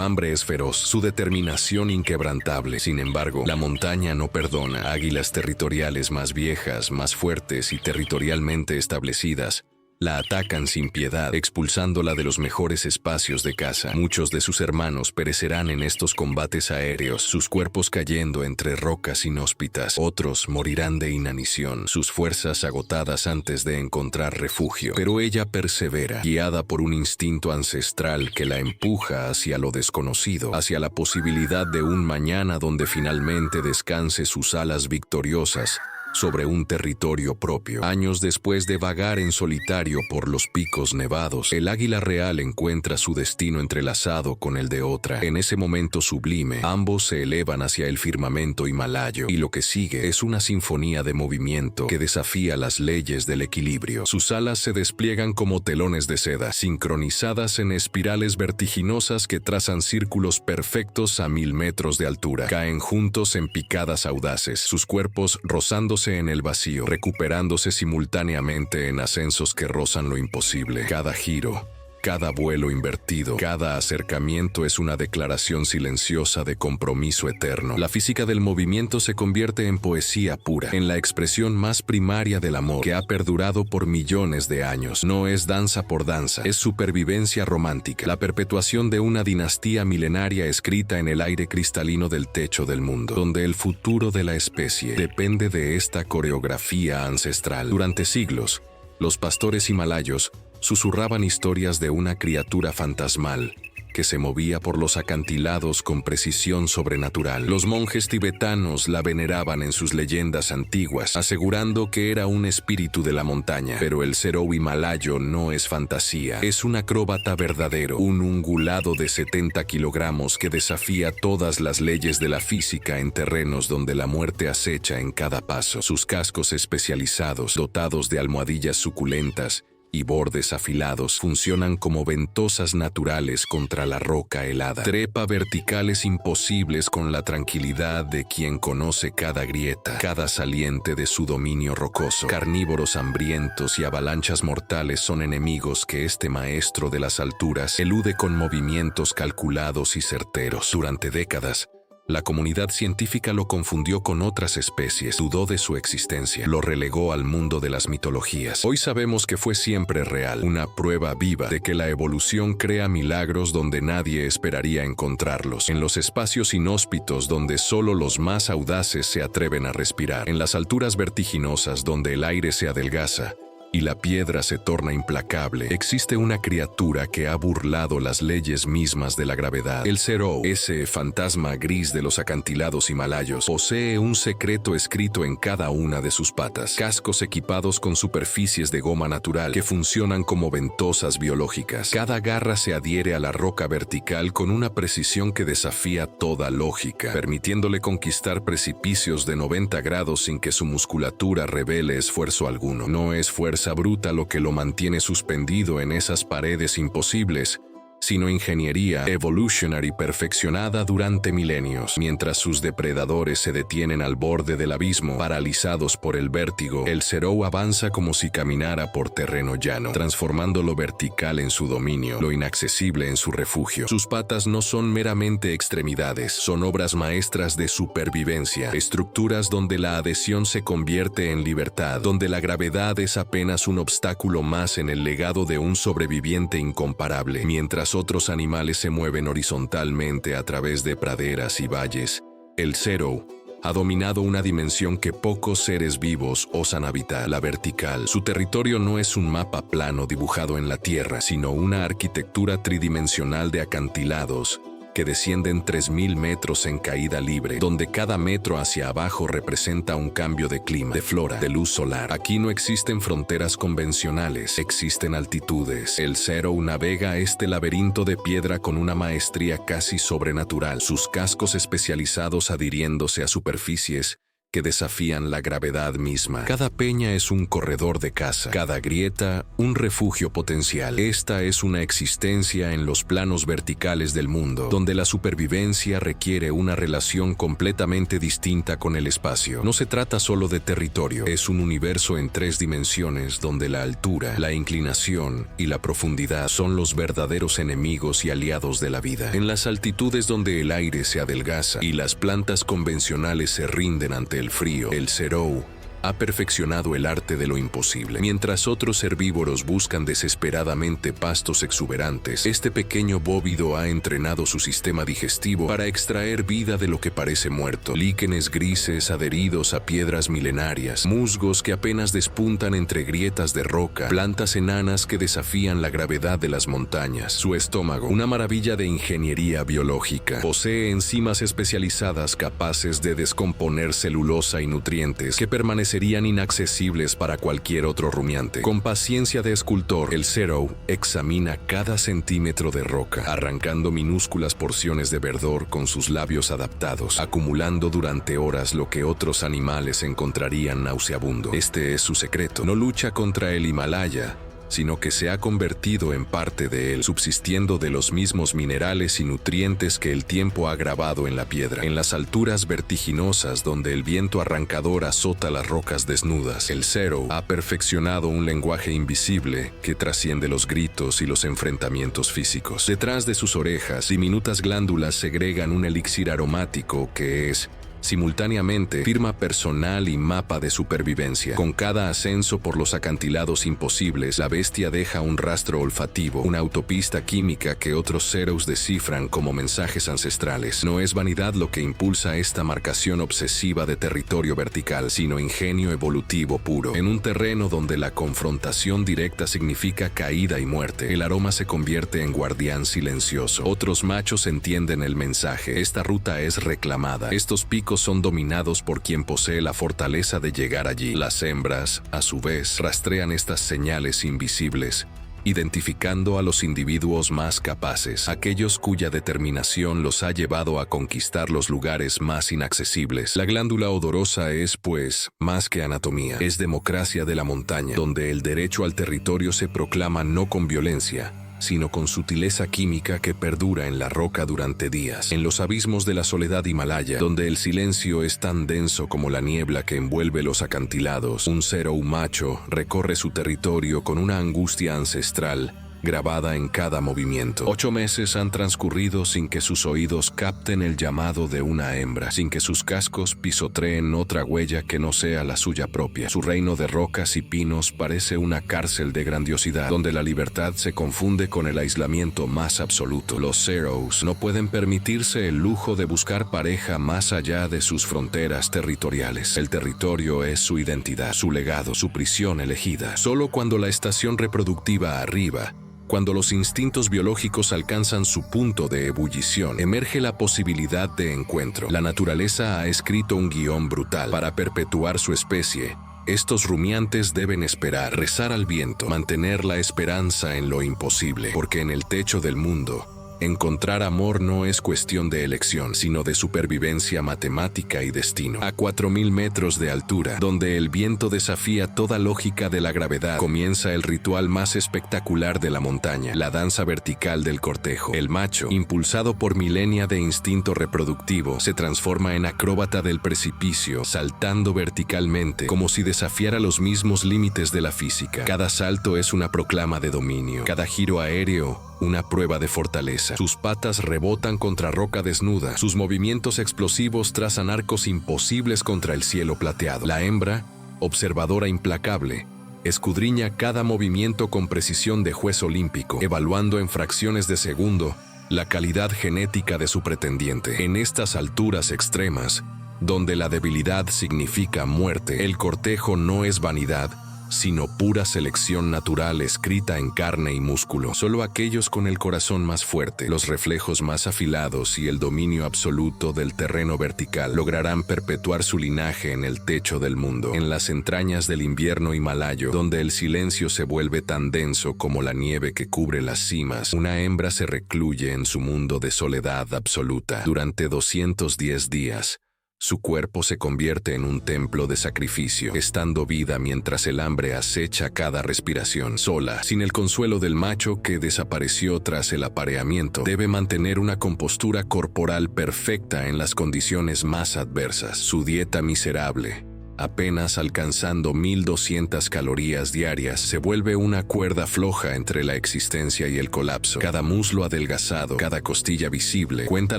hambre es feroz, su determinación inquebrantable. Sin embargo, la montaña no perdona. Águilas territoriales más viejas, más fuertes y territorialmente establecidas la atacan sin piedad, expulsándola de los mejores espacios de caza. Muchos de sus hermanos perecerán en estos combates aéreos, sus cuerpos cayendo entre rocas inhóspitas. Otros morirán de inanición, sus fuerzas agotadas antes de encontrar refugio. Pero ella persevera, guiada por un instinto ancestral que la empuja hacia lo desconocido, hacia la posibilidad de un mañana donde finalmente descanse sus alas victoriosas sobre un territorio propio. Años después de vagar en solitario por los picos nevados, el águila real encuentra su destino entrelazado con el de otra. En ese momento sublime, ambos se elevan hacia el firmamento himalayo, y lo que sigue es una sinfonía de movimiento que desafía las leyes del equilibrio. Sus alas se despliegan como telones de seda, sincronizadas en espirales vertiginosas que trazan círculos perfectos a 1000 metros de altura. Caen juntos en picadas audaces, sus cuerpos rozándose en el vacío, recuperándose simultáneamente en ascensos que rozan lo imposible. Cada giro, cada vuelo invertido, cada acercamiento es una declaración silenciosa de compromiso eterno. La física del movimiento se convierte en poesía pura, en la expresión más primaria del amor que ha perdurado por millones de años. No es danza por danza, es supervivencia romántica, la perpetuación de una dinastía milenaria escrita en el aire cristalino del techo del mundo, donde el futuro de la especie depende de esta coreografía ancestral. Durante siglos, los pastores himalayos susurraban historias de una criatura fantasmal que se movía por los acantilados con precisión sobrenatural. Los monjes tibetanos la veneraban en sus leyendas antiguas, asegurando que era un espíritu de la montaña. Pero el Serou himalayo no es fantasía, es un acróbata verdadero, un ungulado de 70 kilogramos que desafía todas las leyes de la física en terrenos donde la muerte acecha en cada paso. Sus cascos especializados, dotados de almohadillas suculentas y bordes afilados, funcionan como ventosas naturales contra la roca helada. Trepa verticales imposibles con la tranquilidad de quien conoce cada grieta, cada saliente de su dominio rocoso. Carnívoros hambrientos y avalanchas mortales son enemigos que este maestro de las alturas elude con movimientos calculados y certeros. Durante décadas, la comunidad científica lo confundió con otras especies, dudó de su existencia, lo relegó al mundo de las mitologías. Hoy sabemos que fue siempre real, una prueba viva de que la evolución crea milagros donde nadie esperaría encontrarlos, en los espacios inhóspitos donde solo los más audaces se atreven a respirar, en las alturas vertiginosas donde el aire se adelgaza y la piedra se torna implacable, existe una criatura que ha burlado las leyes mismas de la gravedad. El Serou, ese fantasma gris de los acantilados himalayos, posee un secreto escrito en cada una de sus patas. Cascos equipados con superficies de goma natural que funcionan como ventosas biológicas. Cada garra se adhiere a la roca vertical con una precisión que desafía toda lógica, permitiéndole conquistar precipicios de 90 grados sin que su musculatura revele esfuerzo alguno. No es fuerza bruta lo que lo mantiene suspendido en esas paredes imposibles, sino ingeniería evolutionary perfeccionada durante milenios. Mientras sus depredadores se detienen al borde del abismo, paralizados por el vértigo, el Serou avanza como si caminara por terreno llano, transformando lo vertical en su dominio, lo inaccesible en su refugio. Sus patas no son meramente extremidades, son obras maestras de supervivencia, estructuras donde la adhesión se convierte en libertad, donde la gravedad es apenas un obstáculo más en el legado de un sobreviviente incomparable. Mientras otros animales se mueven horizontalmente a través de praderas y valles, el Serou ha dominado una dimensión que pocos seres vivos osan habitar, la vertical. Su territorio no es un mapa plano dibujado en la tierra, sino una arquitectura tridimensional de acantilados que descienden 3000 metros en caída libre, donde cada metro hacia abajo representa un cambio de clima, de flora, de luz solar. Aquí no existen fronteras convencionales, existen altitudes. El Serou navega este laberinto de piedra con una maestría casi sobrenatural, sus cascos especializados adhiriéndose a superficies que desafían la gravedad misma. Cada peña es un corredor de caza, cada grieta un refugio potencial. Esta es una existencia en los planos verticales del mundo, donde la supervivencia requiere una relación completamente distinta con el espacio. No se trata solo de territorio, es un universo en 3 dimensiones donde la altura, la inclinación y la profundidad son los verdaderos enemigos y aliados de la vida. En las altitudes donde el aire se adelgaza y las plantas convencionales se rinden ante el frío, el Serou ha perfeccionado el arte de lo imposible. Mientras otros herbívoros buscan desesperadamente pastos exuberantes, este pequeño bóvido ha entrenado su sistema digestivo para extraer vida de lo que parece muerto. Líquenes grises adheridos a piedras milenarias, musgos que apenas despuntan entre grietas de roca, plantas enanas que desafían la gravedad de las montañas. Su estómago, una maravilla de ingeniería biológica, posee enzimas especializadas capaces de descomponer celulosa y nutrientes que permanecen serían inaccesibles para cualquier otro rumiante. Con paciencia de escultor, el Serou examina cada centímetro de roca, arrancando minúsculas porciones de verdor con sus labios adaptados, acumulando durante horas lo que otros animales encontrarían nauseabundo. Este es su secreto. No lucha contra el Himalaya, sino que se ha convertido en parte de él, subsistiendo de los mismos minerales y nutrientes que el tiempo ha grabado en la piedra. En las alturas vertiginosas donde el viento arrancador azota las rocas desnudas, el Serou ha perfeccionado un lenguaje invisible que trasciende los gritos y los enfrentamientos físicos. Detrás de sus orejas, diminutas glándulas segregan un elixir aromático que es Simultáneamente, firma personal y mapa de supervivencia. Con cada ascenso por los acantilados imposibles, la bestia deja un rastro olfativo, una autopista química que otros Zeros descifran como mensajes ancestrales. No es vanidad lo que impulsa esta marcación obsesiva de territorio vertical, sino ingenio evolutivo puro. En un terreno donde la confrontación directa significa caída y muerte, el aroma se convierte en guardián silencioso. Otros machos entienden el mensaje. Esta ruta es reclamada. Estos picos son dominados por quien posee la fortaleza de llegar allí. Las hembras, a su vez, rastrean estas señales invisibles, identificando a los individuos más capaces, aquellos cuya determinación los ha llevado a conquistar los lugares más inaccesibles. La glándula odorosa es, pues, más que anatomía, es democracia de la montaña, donde el derecho al territorio se proclama no con violencia, sino con sutileza química que perdura en la roca durante días. En los abismos de la soledad himalaya, donde el silencio es tan denso como la niebla que envuelve los acantilados, un Zero macho recorre su territorio con una angustia ancestral grabada en cada movimiento. 8 meses han transcurrido sin que sus oídos capten el llamado de una hembra, sin que sus cascos pisotreen otra huella que no sea la suya propia. Su reino de rocas y pinos parece una cárcel de grandiosidad, donde la libertad se confunde con el aislamiento más absoluto. Los Zeros no pueden permitirse el lujo de buscar pareja más allá de sus fronteras territoriales. El territorio es su identidad, su legado, su prisión elegida. Solo cuando la estación reproductiva arriba, cuando los instintos biológicos alcanzan su punto de ebullición, emerge la posibilidad de encuentro. La naturaleza ha escrito un guión brutal. Para perpetuar su especie, estos rumiantes deben esperar, rezar al viento, mantener la esperanza en lo imposible, porque en el techo del mundo, encontrar amor no es cuestión de elección, sino de supervivencia matemática y destino. A 4000 metros de altura, donde el viento desafía toda lógica de la gravedad, comienza el ritual más espectacular de la montaña, la danza vertical del cortejo. El macho, impulsado por milenia de instinto reproductivo, se transforma en acróbata del precipicio, saltando verticalmente, como si desafiara los mismos límites de la física. Cada salto es una proclama de dominio, cada giro aéreo una prueba de fortaleza. Sus patas rebotan contra roca desnuda, sus movimientos explosivos trazan arcos imposibles contra el cielo plateado. La hembra, observadora implacable, escudriña cada movimiento con precisión de juez olímpico, evaluando en fracciones de segundo la calidad genética de su pretendiente. En estas alturas extremas, donde la debilidad significa muerte, el cortejo no es vanidad, sino pura selección natural escrita en carne y músculo. Solo aquellos con el corazón más fuerte, los reflejos más afilados y el dominio absoluto del terreno vertical lograrán perpetuar su linaje en el techo del mundo, en las entrañas del invierno himalayo, donde el silencio se vuelve tan denso como la nieve que cubre las cimas. Una hembra se recluye en su mundo de soledad absoluta. Durante 210 días, su cuerpo se convierte en un templo de sacrificio, estando vida mientras el hambre acecha cada respiración. Sola, sin el consuelo del macho que desapareció tras el apareamiento, debe mantener una compostura corporal perfecta en las condiciones más adversas. Su dieta miserable, apenas alcanzando 1200 calorías diarias, se vuelve una cuerda floja entre la existencia y el colapso. Cada muslo adelgazado, cada costilla visible, cuenta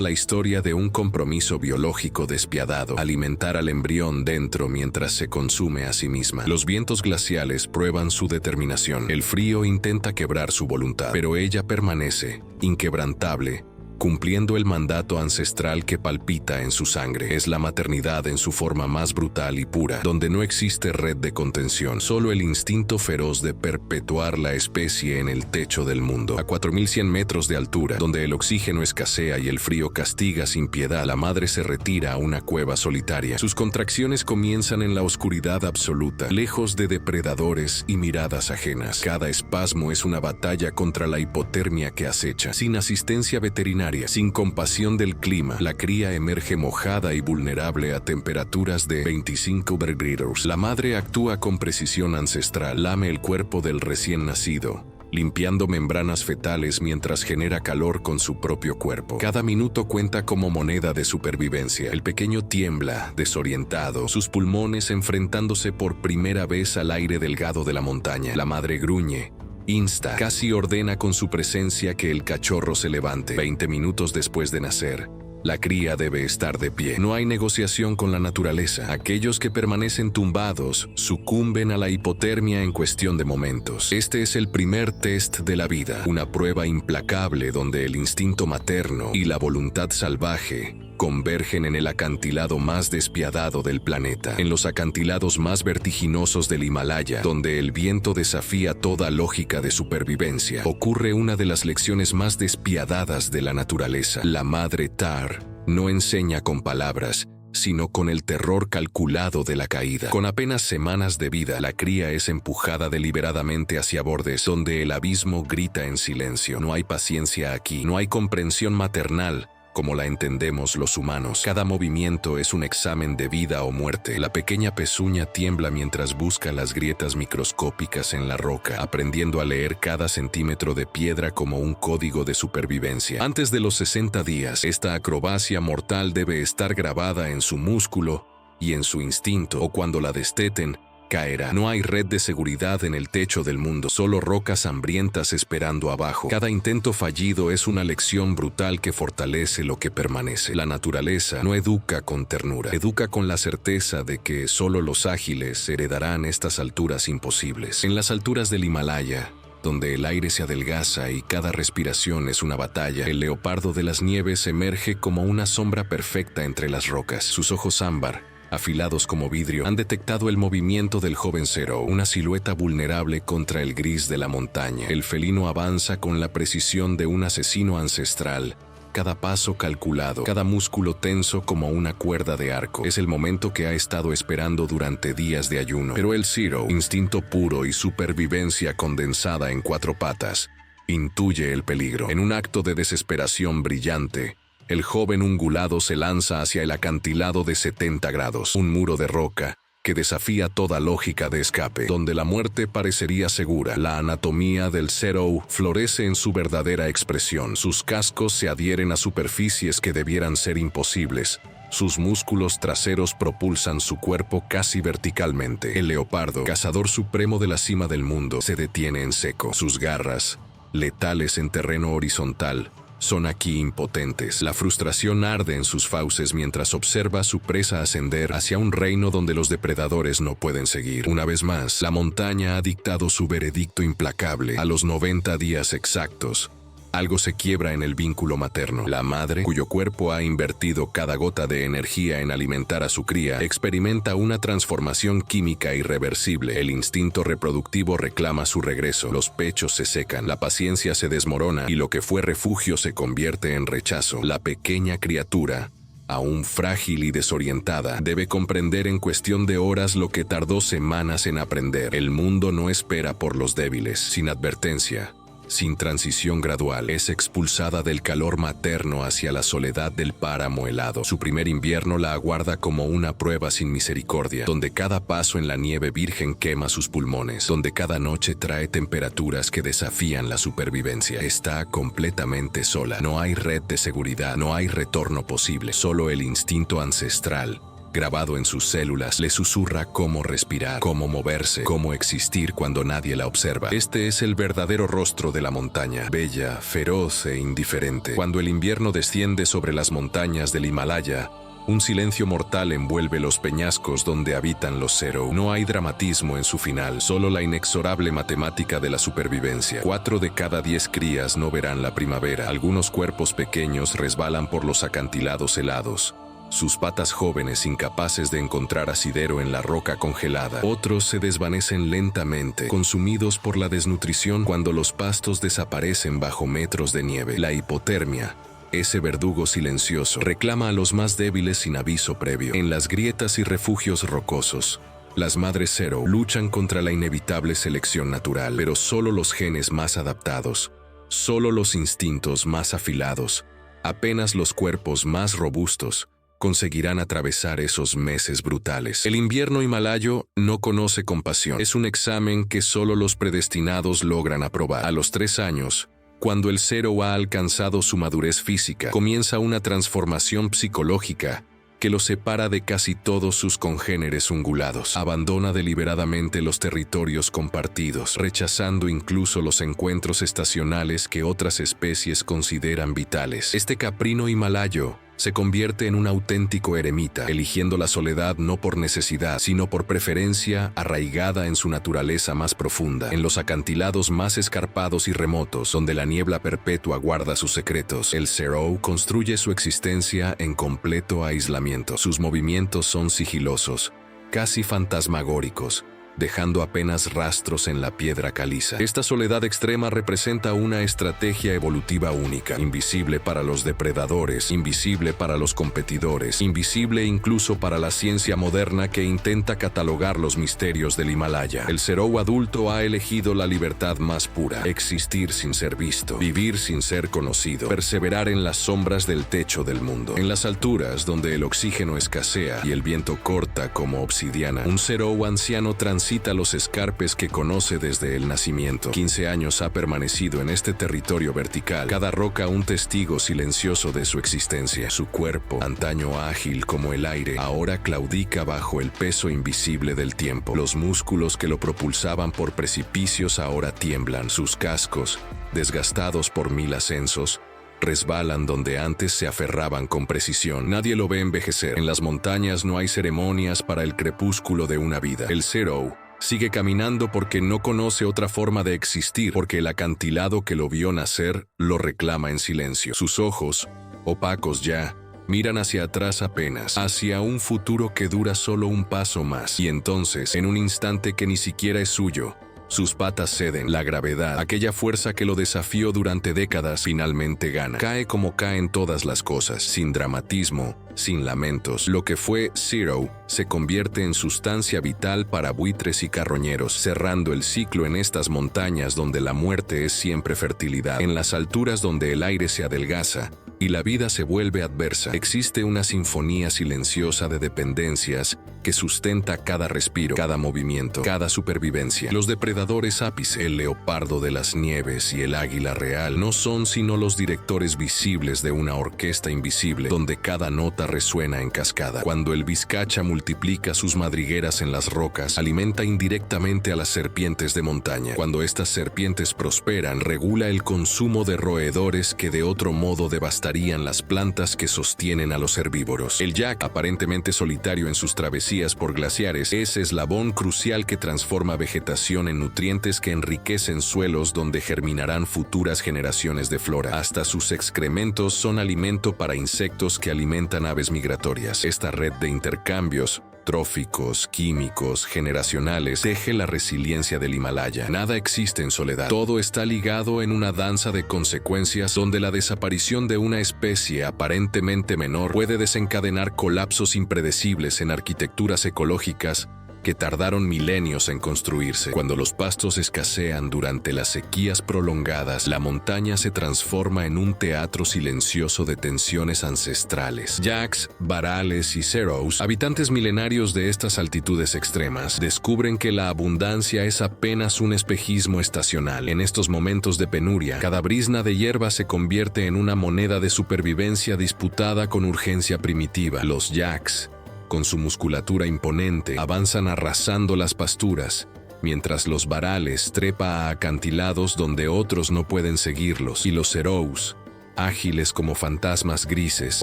la historia de un compromiso biológico despiadado: alimentar al embrión dentro mientras se consume a sí misma. Los vientos glaciales prueban su determinación. El frío intenta quebrar su voluntad, pero ella permanece, inquebrantable, cumpliendo el mandato ancestral que palpita en su sangre. Es la maternidad en su forma más brutal y pura, donde no existe red de contención, solo el instinto feroz de perpetuar la especie en el techo del mundo. A 4100 metros de altura, donde el oxígeno escasea y el frío castiga sin piedad, la madre se retira a una cueva solitaria. Sus contracciones comienzan en la oscuridad absoluta, lejos de depredadores y miradas ajenas. Cada espasmo es una batalla contra la hipotermia que acecha. Sin asistencia veterinaria, sin compasión del clima, la cría emerge mojada y vulnerable a temperaturas de 25 °C. La madre actúa con precisión ancestral, lame el cuerpo del recién nacido, limpiando membranas fetales mientras genera calor con su propio cuerpo. Cada minuto cuenta como moneda de supervivencia. El pequeño tiembla, desorientado, sus pulmones enfrentándose por primera vez al aire delgado de la montaña. La madre gruñe, insta, casi ordena con su presencia que el cachorro se levante. 20 minutos después de nacer, La cría debe estar de pie. No hay negociación con la naturaleza. Aquellos que permanecen tumbados sucumben a la hipotermia en cuestión de momentos. Este es el primer test de la vida, una prueba implacable donde el instinto materno y la voluntad salvaje convergen en el acantilado más despiadado del planeta, en los acantilados más vertiginosos del Himalaya, donde el viento desafía toda lógica de supervivencia. Ocurre una de las lecciones más despiadadas de la naturaleza. La madre Tar no enseña con palabras, sino con el terror calculado de la caída. Con apenas semanas de vida, la cría es empujada deliberadamente hacia bordes, donde el abismo grita en silencio. No hay paciencia aquí, no hay comprensión maternal como la entendemos los humanos. Cada movimiento es un examen de vida o muerte. La pequeña pezuña tiembla mientras busca las grietas microscópicas en la roca, aprendiendo a leer cada centímetro de piedra como un código de supervivencia. Antes de los 60 días, esta acrobacia mortal debe estar grabada en su músculo y en su instinto, o cuando la desteten, caerá. No hay red de seguridad en el techo del mundo, solo rocas hambrientas esperando abajo. Cada intento fallido es una lección brutal que fortalece lo que permanece. La naturaleza no educa con ternura, educa con la certeza de que solo los ágiles heredarán estas alturas imposibles. En las alturas del Himalaya, donde el aire se adelgaza y cada respiración es una batalla, el leopardo de las nieves emerge como una sombra perfecta entre las rocas. Sus ojos ámbar, afilados como vidrio, han detectado el movimiento del joven Zero, una silueta vulnerable contra el gris de la montaña. El felino avanza con la precisión de un asesino ancestral, cada paso calculado, cada músculo tenso como una cuerda de arco. Es el momento que ha estado esperando durante días de ayuno. Pero el Zero, instinto puro y supervivencia condensada en 4 patas, intuye el peligro. En un acto de desesperación brillante, el joven ungulado se lanza hacia el acantilado de 70 grados, un muro de roca que desafía toda lógica de escape, donde la muerte parecería segura. La anatomía del Zero florece en su verdadera expresión. Sus cascos se adhieren a superficies que debieran ser imposibles. Sus músculos traseros propulsan su cuerpo casi verticalmente. El leopardo, cazador supremo de la cima del mundo, se detiene en seco. Sus garras, letales en terreno horizontal, son aquí impotentes. La frustración arde en sus fauces mientras observa a su presa ascender hacia un reino donde los depredadores no pueden seguir. Una vez más, la montaña ha dictado su veredicto implacable. A los 90 días exactos, algo se quiebra en el vínculo materno. La madre, cuyo cuerpo ha invertido cada gota de energía en alimentar a su cría, experimenta una transformación química irreversible. El instinto reproductivo reclama su regreso. Los pechos se secan, la paciencia se desmorona y lo que fue refugio se convierte en rechazo. La pequeña criatura, aún frágil y desorientada, debe comprender en cuestión de horas lo que tardó semanas en aprender. El mundo no espera por los débiles. Sin advertencia, sin transición gradual, es expulsada del calor materno hacia la soledad del páramo helado. Su primer invierno la aguarda como una prueba sin misericordia, donde cada paso en la nieve virgen quema sus pulmones, donde cada noche trae temperaturas que desafían la supervivencia. Está completamente sola. No hay red de seguridad, no hay retorno posible. Solo el instinto ancestral, grabado en sus células, le susurra cómo respirar, cómo moverse, cómo existir cuando nadie la observa. Este es el verdadero rostro de la montaña, bella, feroz e indiferente. Cuando el invierno desciende sobre las montañas del Himalaya, un silencio mortal envuelve los peñascos donde habitan los Zero. No hay dramatismo en su final, solo la inexorable matemática de la supervivencia. 4 de cada 10 crías no verán la primavera. Algunos cuerpos pequeños resbalan por los acantilados helados, sus patas jóvenes incapaces de encontrar asidero en la roca congelada. Otros se desvanecen lentamente, consumidos por la desnutrición cuando los pastos desaparecen bajo metros de nieve. La hipotermia, ese verdugo silencioso, reclama a los más débiles sin aviso previo. En las grietas y refugios rocosos, las madres Zero luchan contra la inevitable selección natural, pero solo los genes más adaptados, solo los instintos más afilados, apenas los cuerpos más robustos, conseguirán atravesar esos meses brutales. El invierno himalayo no conoce compasión. Es un examen que solo los predestinados logran aprobar. A los 3 años, cuando el Zero ha alcanzado su madurez física, comienza una transformación psicológica que lo separa de casi todos sus congéneres ungulados. Abandona deliberadamente los territorios compartidos, rechazando incluso los encuentros estacionales que otras especies consideran vitales. Este caprino himalayo se convierte en un auténtico eremita, eligiendo la soledad no por necesidad, sino por preferencia, arraigada en su naturaleza más profunda, en los acantilados más escarpados y remotos, donde la niebla perpetua guarda sus secretos. El Zero construye su existencia en completo aislamiento. Sus movimientos son sigilosos, casi fantasmagóricos, dejando apenas rastros en la piedra caliza. Esta soledad extrema representa una estrategia evolutiva única, invisible para los depredadores, invisible para los competidores, invisible incluso para la ciencia moderna que intenta catalogar los misterios del Himalaya. El Zero adulto ha elegido la libertad más pura, existir sin ser visto, vivir sin ser conocido, perseverar en las sombras del techo del mundo. En las alturas, donde el oxígeno escasea y el viento corta como obsidiana, un Zero anciano transita los escarpes que conoce desde el nacimiento. 15 años ha permanecido en este territorio vertical, cada roca un testigo silencioso de su existencia. Su cuerpo, antaño ágil como el aire, ahora claudica bajo el peso invisible del tiempo. Los músculos que lo propulsaban por precipicios ahora tiemblan. Sus cascos, desgastados por 1000 ascensos, resbalan donde antes se aferraban con precisión. Nadie lo ve envejecer. En las montañas no hay ceremonias para el crepúsculo de una vida. El Zero sigue caminando porque no conoce otra forma de existir, porque el acantilado que lo vio nacer lo reclama en silencio. Sus ojos, opacos ya, miran hacia atrás apenas, hacia un futuro que dura solo un paso más. Y entonces, en un instante que ni siquiera es suyo, sus patas ceden. La gravedad, aquella fuerza que lo desafió durante décadas, finalmente gana. Cae como caen todas las cosas, sin dramatismo, sin lamentos. Lo que fue Zero se convierte en sustancia vital para buitres y carroñeros, cerrando el ciclo en estas montañas donde la muerte es siempre fertilidad. En las alturas donde el aire se adelgaza y la vida se vuelve adversa, existe una sinfonía silenciosa de dependencias que sustenta cada respiro, cada movimiento, cada supervivencia. Los depredadores ápice, el leopardo de las nieves y el águila real no son sino los directores visibles de una orquesta invisible, donde cada nota resuena en cascada. Cuando el vizcacha multiplica sus madrigueras en las rocas, alimenta indirectamente a las serpientes de montaña. Cuando estas serpientes prosperan, regula el consumo de roedores que de otro modo devastarían las plantas que sostienen a los herbívoros. El yak, aparentemente solitario en sus travesías por glaciares, es eslabón crucial que transforma vegetación en nutrientes que enriquecen suelos donde germinarán futuras generaciones de flora. Hasta sus excrementos son alimento para insectos que alimentan aves migratorias. Esta red de intercambios tróficos, químicos, generacionales, teje la resiliencia del Himalaya. Nada existe en soledad. Todo está ligado en una danza de consecuencias donde la desaparición de una especie aparentemente menor puede desencadenar colapsos impredecibles en arquitecturas ecológicas que tardaron milenios en construirse. Cuando los pastos escasean durante las sequías prolongadas, la montaña se transforma en un teatro silencioso de tensiones ancestrales. Yaks, varales y Zeros, habitantes milenarios de estas altitudes extremas, descubren que la abundancia es apenas un espejismo estacional. En estos momentos de penuria, cada brizna de hierba se convierte en una moneda de supervivencia disputada con urgencia primitiva. Los yaks, con su musculatura imponente, avanzan arrasando las pasturas, mientras los varales trepa a acantilados donde otros no pueden seguirlos, y los Zeros, ágiles como fantasmas grises,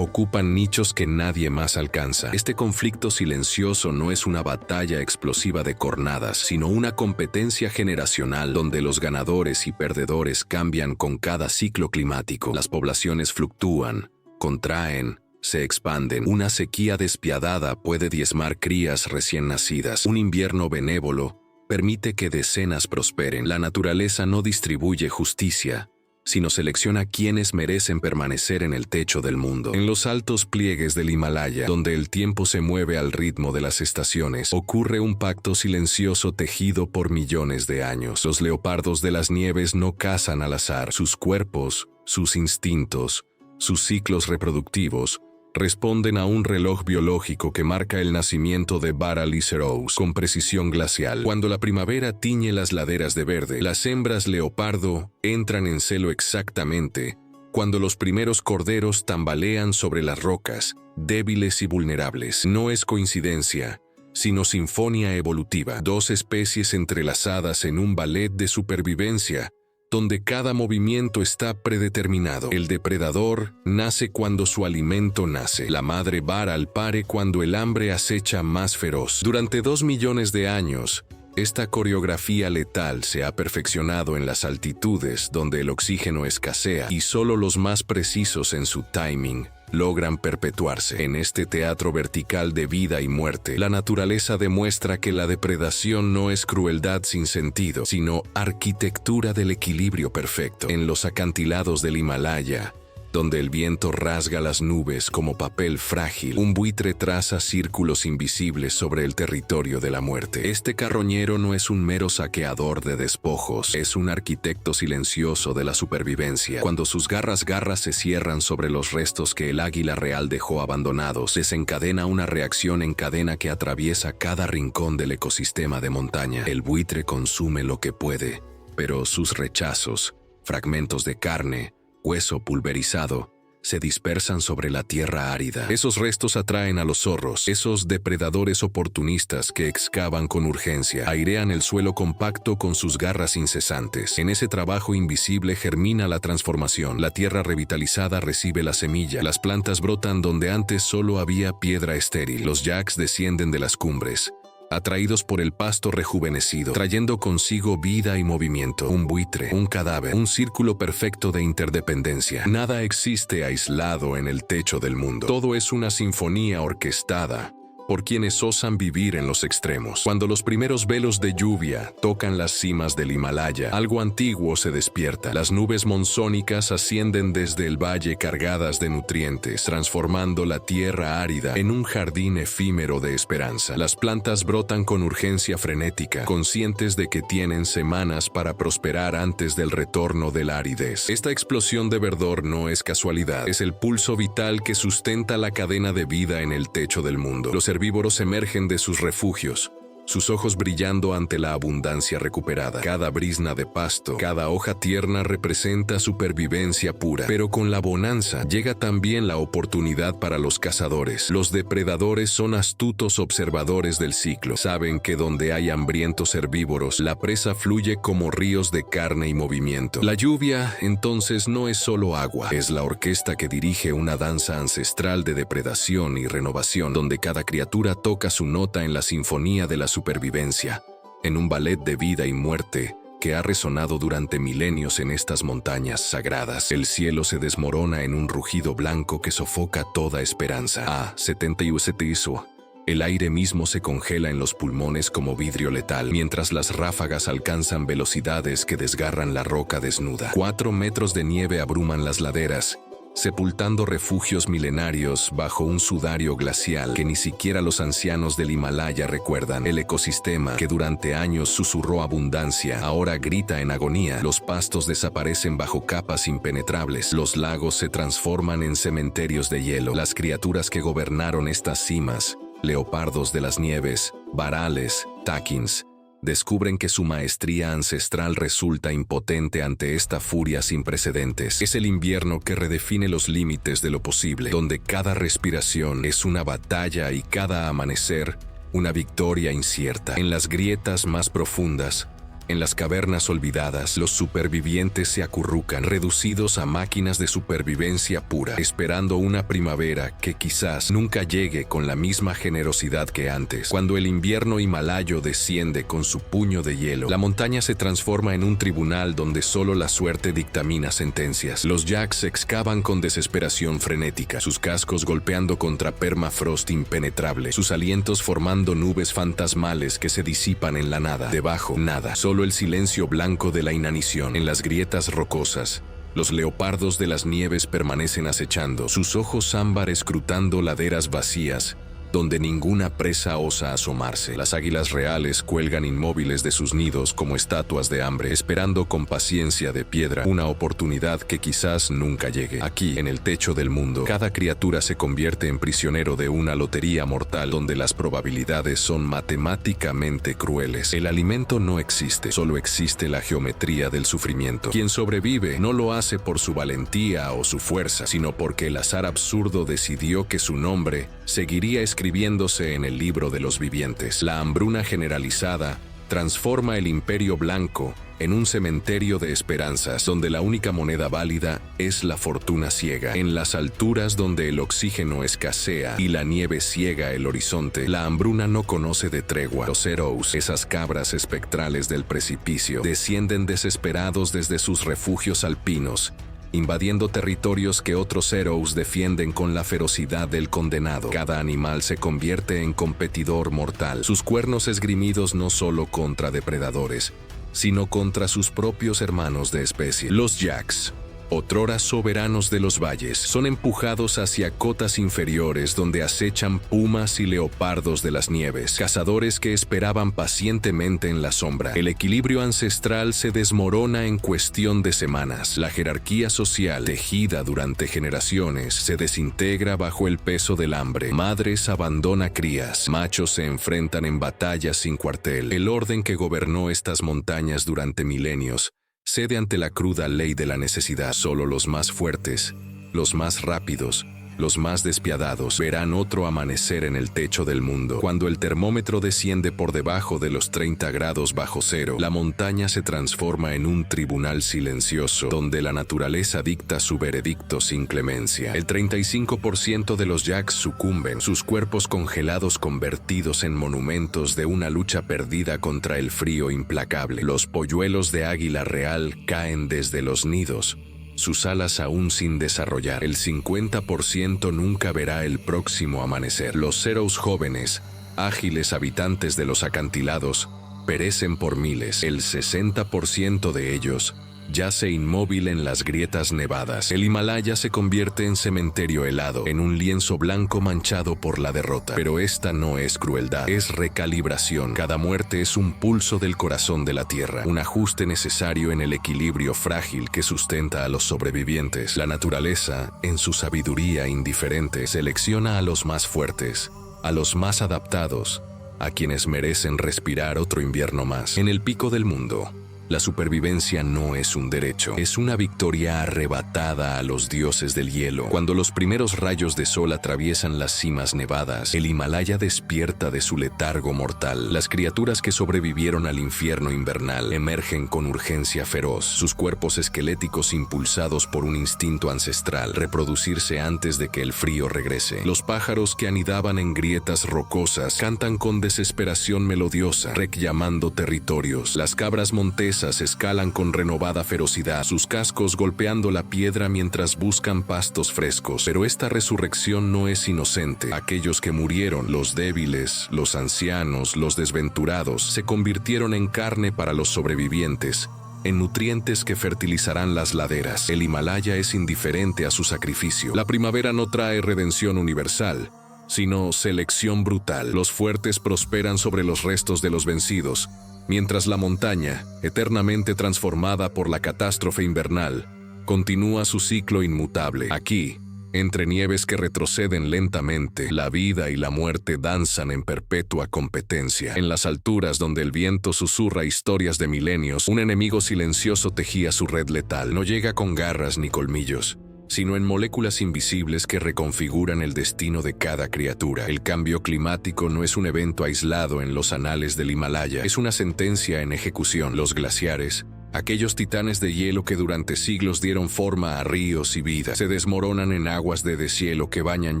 ocupan nichos que nadie más alcanza. Este conflicto silencioso no es una batalla explosiva de cornadas, sino una competencia generacional donde los ganadores y perdedores cambian con cada ciclo climático. Las poblaciones fluctúan, contraen, se expanden. Una sequía despiadada puede diezmar crías recién nacidas. Un invierno benévolo permite que decenas prosperen. La naturaleza no distribuye justicia, sino selecciona quienes merecen permanecer en el techo del mundo. En los altos pliegues del Himalaya, donde el tiempo se mueve al ritmo de las estaciones, ocurre un pacto silencioso tejido por millones de años. Los leopardos de las nieves no cazan al azar. Sus cuerpos, sus instintos, sus ciclos reproductivos, responden a un reloj biológico que marca el nacimiento de varal y Zeros con precisión glacial. Cuando la primavera tiñe las laderas de verde, las hembras leopardo entran en celo exactamente cuando los primeros corderos tambalean sobre las rocas, débiles y vulnerables. No es coincidencia, sino sinfonía evolutiva. Dos especies entrelazadas en un ballet de supervivencia donde cada movimiento está predeterminado. El depredador nace cuando su alimento nace. La madre vara al pare cuando el hambre acecha más feroz. Durante 2 millones de años, esta coreografía letal se ha perfeccionado en las altitudes donde el oxígeno escasea y solo los más precisos en su timing logran perpetuarse. En este teatro vertical de vida y muerte, la naturaleza demuestra que la depredación no es crueldad sin sentido, sino arquitectura del equilibrio perfecto. En los acantilados del Himalaya, donde el viento rasga las nubes como papel frágil, un buitre traza círculos invisibles sobre el territorio de la muerte. Este carroñero no es un mero saqueador de despojos, es un arquitecto silencioso de la supervivencia. Cuando sus garras se cierran sobre los restos que el águila real dejó abandonados, desencadena una reacción en cadena que atraviesa cada rincón del ecosistema de montaña. El buitre consume lo que puede, pero sus rechazos, fragmentos de carne, hueso pulverizado, se dispersan sobre la tierra árida. Esos restos atraen a los zorros, esos depredadores oportunistas que excavan con urgencia, airean el suelo compacto con sus garras incesantes. En ese trabajo invisible germina la transformación. La tierra revitalizada recibe la semilla, las plantas brotan donde antes solo había piedra estéril. Los yaks descienden de las cumbres, atraídos por el pasto rejuvenecido, trayendo consigo vida y movimiento. Un buitre, un cadáver, un círculo perfecto de interdependencia. Nada existe aislado en el techo del mundo. Todo es una sinfonía orquestada por quienes osan vivir en los extremos. Cuando los primeros velos de lluvia tocan las cimas del Himalaya, algo antiguo se despierta. Las nubes monzónicas ascienden desde el valle cargadas de nutrientes, transformando la tierra árida en un jardín efímero de esperanza. Las plantas brotan con urgencia frenética, conscientes de que tienen semanas para prosperar antes del retorno de la aridez. Esta explosión de verdor no es casualidad, es el pulso vital que sustenta la cadena de vida en el techo del mundo. Los herbívoros emergen de sus refugios, sus ojos brillando ante la abundancia recuperada. Cada brizna de pasto, cada hoja tierna representa supervivencia pura. Pero con la bonanza llega también la oportunidad para los cazadores. Los depredadores son astutos observadores del ciclo. Saben que donde hay hambrientos herbívoros, la presa fluye como ríos de carne y movimiento. La lluvia, entonces, no es solo agua. Es la orquesta que dirige una danza ancestral de depredación y renovación, donde cada criatura toca su nota en la sinfonía de la supervivencia, en un ballet de vida y muerte que ha resonado durante milenios en estas montañas sagradas. El cielo se desmorona en un rugido blanco que sofoca toda esperanza. A 77 ISO. El aire mismo se congela en los pulmones como vidrio letal, mientras las ráfagas alcanzan velocidades que desgarran la roca desnuda. 4 metros de nieve abruman las laderas, sepultando refugios milenarios bajo un sudario glacial que ni siquiera los ancianos del Himalaya recuerdan. El ecosistema, que durante años susurró abundancia, ahora grita en agonía. Los pastos desaparecen bajo capas impenetrables. Los lagos se transforman en cementerios de hielo. Las criaturas que gobernaron estas cimas, leopardos de las nieves, varales, takins, descubren que su maestría ancestral resulta impotente ante esta furia sin precedentes. Es el invierno que redefine los límites de lo posible, donde cada respiración es una batalla y cada amanecer una victoria incierta. En las grietas más profundas, en las cavernas olvidadas, los supervivientes se acurrucan, reducidos a máquinas de supervivencia pura, esperando una primavera que quizás nunca llegue con la misma generosidad que antes. Cuando el invierno himalayo desciende con su puño de hielo, la montaña se transforma en un tribunal donde solo la suerte dictamina sentencias. Los yaks excavan con desesperación frenética, sus cascos golpeando contra permafrost impenetrable, sus alientos formando nubes fantasmales que se disipan en la nada. Debajo, nada. Solo el silencio blanco de la inanición. En las grietas rocosas, los leopardos de las nieves permanecen acechando, sus ojos ámbar escrutando laderas vacías, donde ninguna presa osa asomarse. Las águilas reales cuelgan inmóviles de sus nidos como estatuas de hambre, esperando con paciencia de piedra una oportunidad que quizás nunca llegue. Aquí, en el techo del mundo, cada criatura se convierte en prisionero de una lotería mortal donde las probabilidades son matemáticamente crueles. El alimento no existe, solo existe la geometría del sufrimiento. Quien sobrevive no lo hace por su valentía o su fuerza, sino porque el azar absurdo decidió que su nombre seguiría escribiéndose en el libro de los vivientes. La hambruna generalizada transforma el imperio blanco en un cementerio de esperanzas donde la única moneda válida es la fortuna ciega. En las alturas donde el oxígeno escasea y la nieve ciega el horizonte, la hambruna no conoce de tregua. Los Zeroes, esas cabras espectrales del precipicio, descienden desesperados desde sus refugios alpinos, invadiendo territorios que otros Zeroes defienden con la ferocidad del condenado. Cada animal se convierte en competidor mortal, sus cuernos esgrimidos no solo contra depredadores, sino contra sus propios hermanos de especie. Los Yaks, otrora soberanos de los valles, son empujados hacia cotas inferiores donde acechan pumas y leopardos de las nieves, cazadores que esperaban pacientemente en la sombra. El equilibrio ancestral se desmorona en cuestión de semanas. La jerarquía social, tejida durante generaciones, se desintegra bajo el peso del hambre. Madres abandonan crías, machos se enfrentan en batallas sin cuartel. El orden que gobernó estas montañas durante milenios cede ante la cruda ley de la necesidad. Solo los más fuertes, los más rápidos, los más despiadados verán otro amanecer en el techo del mundo. Cuando el termómetro desciende por debajo de los 30 grados bajo cero, la montaña se transforma en un tribunal silencioso donde la naturaleza dicta su veredicto sin clemencia. El 35% de los Yaks sucumben, sus cuerpos congelados convertidos en monumentos de una lucha perdida contra el frío implacable. Los polluelos de águila real caen desde los nidos, sus alas aún sin desarrollar. El 50% nunca verá el próximo amanecer. Los Zeroes jóvenes, ágiles habitantes de los acantilados, perecen por miles. El 60% de ellos yace inmóvil en las grietas nevadas. El Himalaya se convierte en cementerio helado, en un lienzo blanco manchado por la derrota. Pero esta no es crueldad, es recalibración. Cada muerte es un pulso del corazón de la tierra, un ajuste necesario en el equilibrio frágil que sustenta a los sobrevivientes. La naturaleza, en su sabiduría indiferente, selecciona a los más fuertes, a los más adaptados, a quienes merecen respirar otro invierno más. En el pico del mundo, la supervivencia no es un derecho, es una victoria arrebatada a los dioses del hielo. Cuando los primeros rayos de sol atraviesan las cimas nevadas, el Himalaya despierta de su letargo mortal. Las criaturas que sobrevivieron al infierno invernal emergen con urgencia feroz, sus cuerpos esqueléticos impulsados por un instinto ancestral, reproducirse antes de que el frío regrese. Los pájaros que anidaban en grietas rocosas cantan con desesperación melodiosa, reclamando territorios. Las cabras monteses escalan con renovada ferocidad, sus cascos golpeando la piedra mientras buscan pastos frescos. Pero esta resurrección no es inocente. Aquellos que murieron, los débiles, los ancianos, los desventurados, se convirtieron en carne para los sobrevivientes, en nutrientes que fertilizarán las laderas. El Himalaya es indiferente a su sacrificio. La primavera no trae redención universal, sino selección brutal. Los fuertes prosperan sobre los restos de los vencidos, mientras la montaña, eternamente transformada por la catástrofe invernal, continúa su ciclo inmutable. Aquí, entre nieves que retroceden lentamente, la vida y la muerte danzan en perpetua competencia. En las alturas donde el viento susurra historias de milenios, un enemigo silencioso tejía su red letal. No llega con garras ni colmillos, sino en moléculas invisibles que reconfiguran el destino de cada criatura. El cambio climático no es un evento aislado en los anales del Himalaya, es una sentencia en ejecución. Los glaciares, aquellos titanes de hielo que durante siglos dieron forma a ríos y vida, se desmoronan en aguas de deshielo que bañan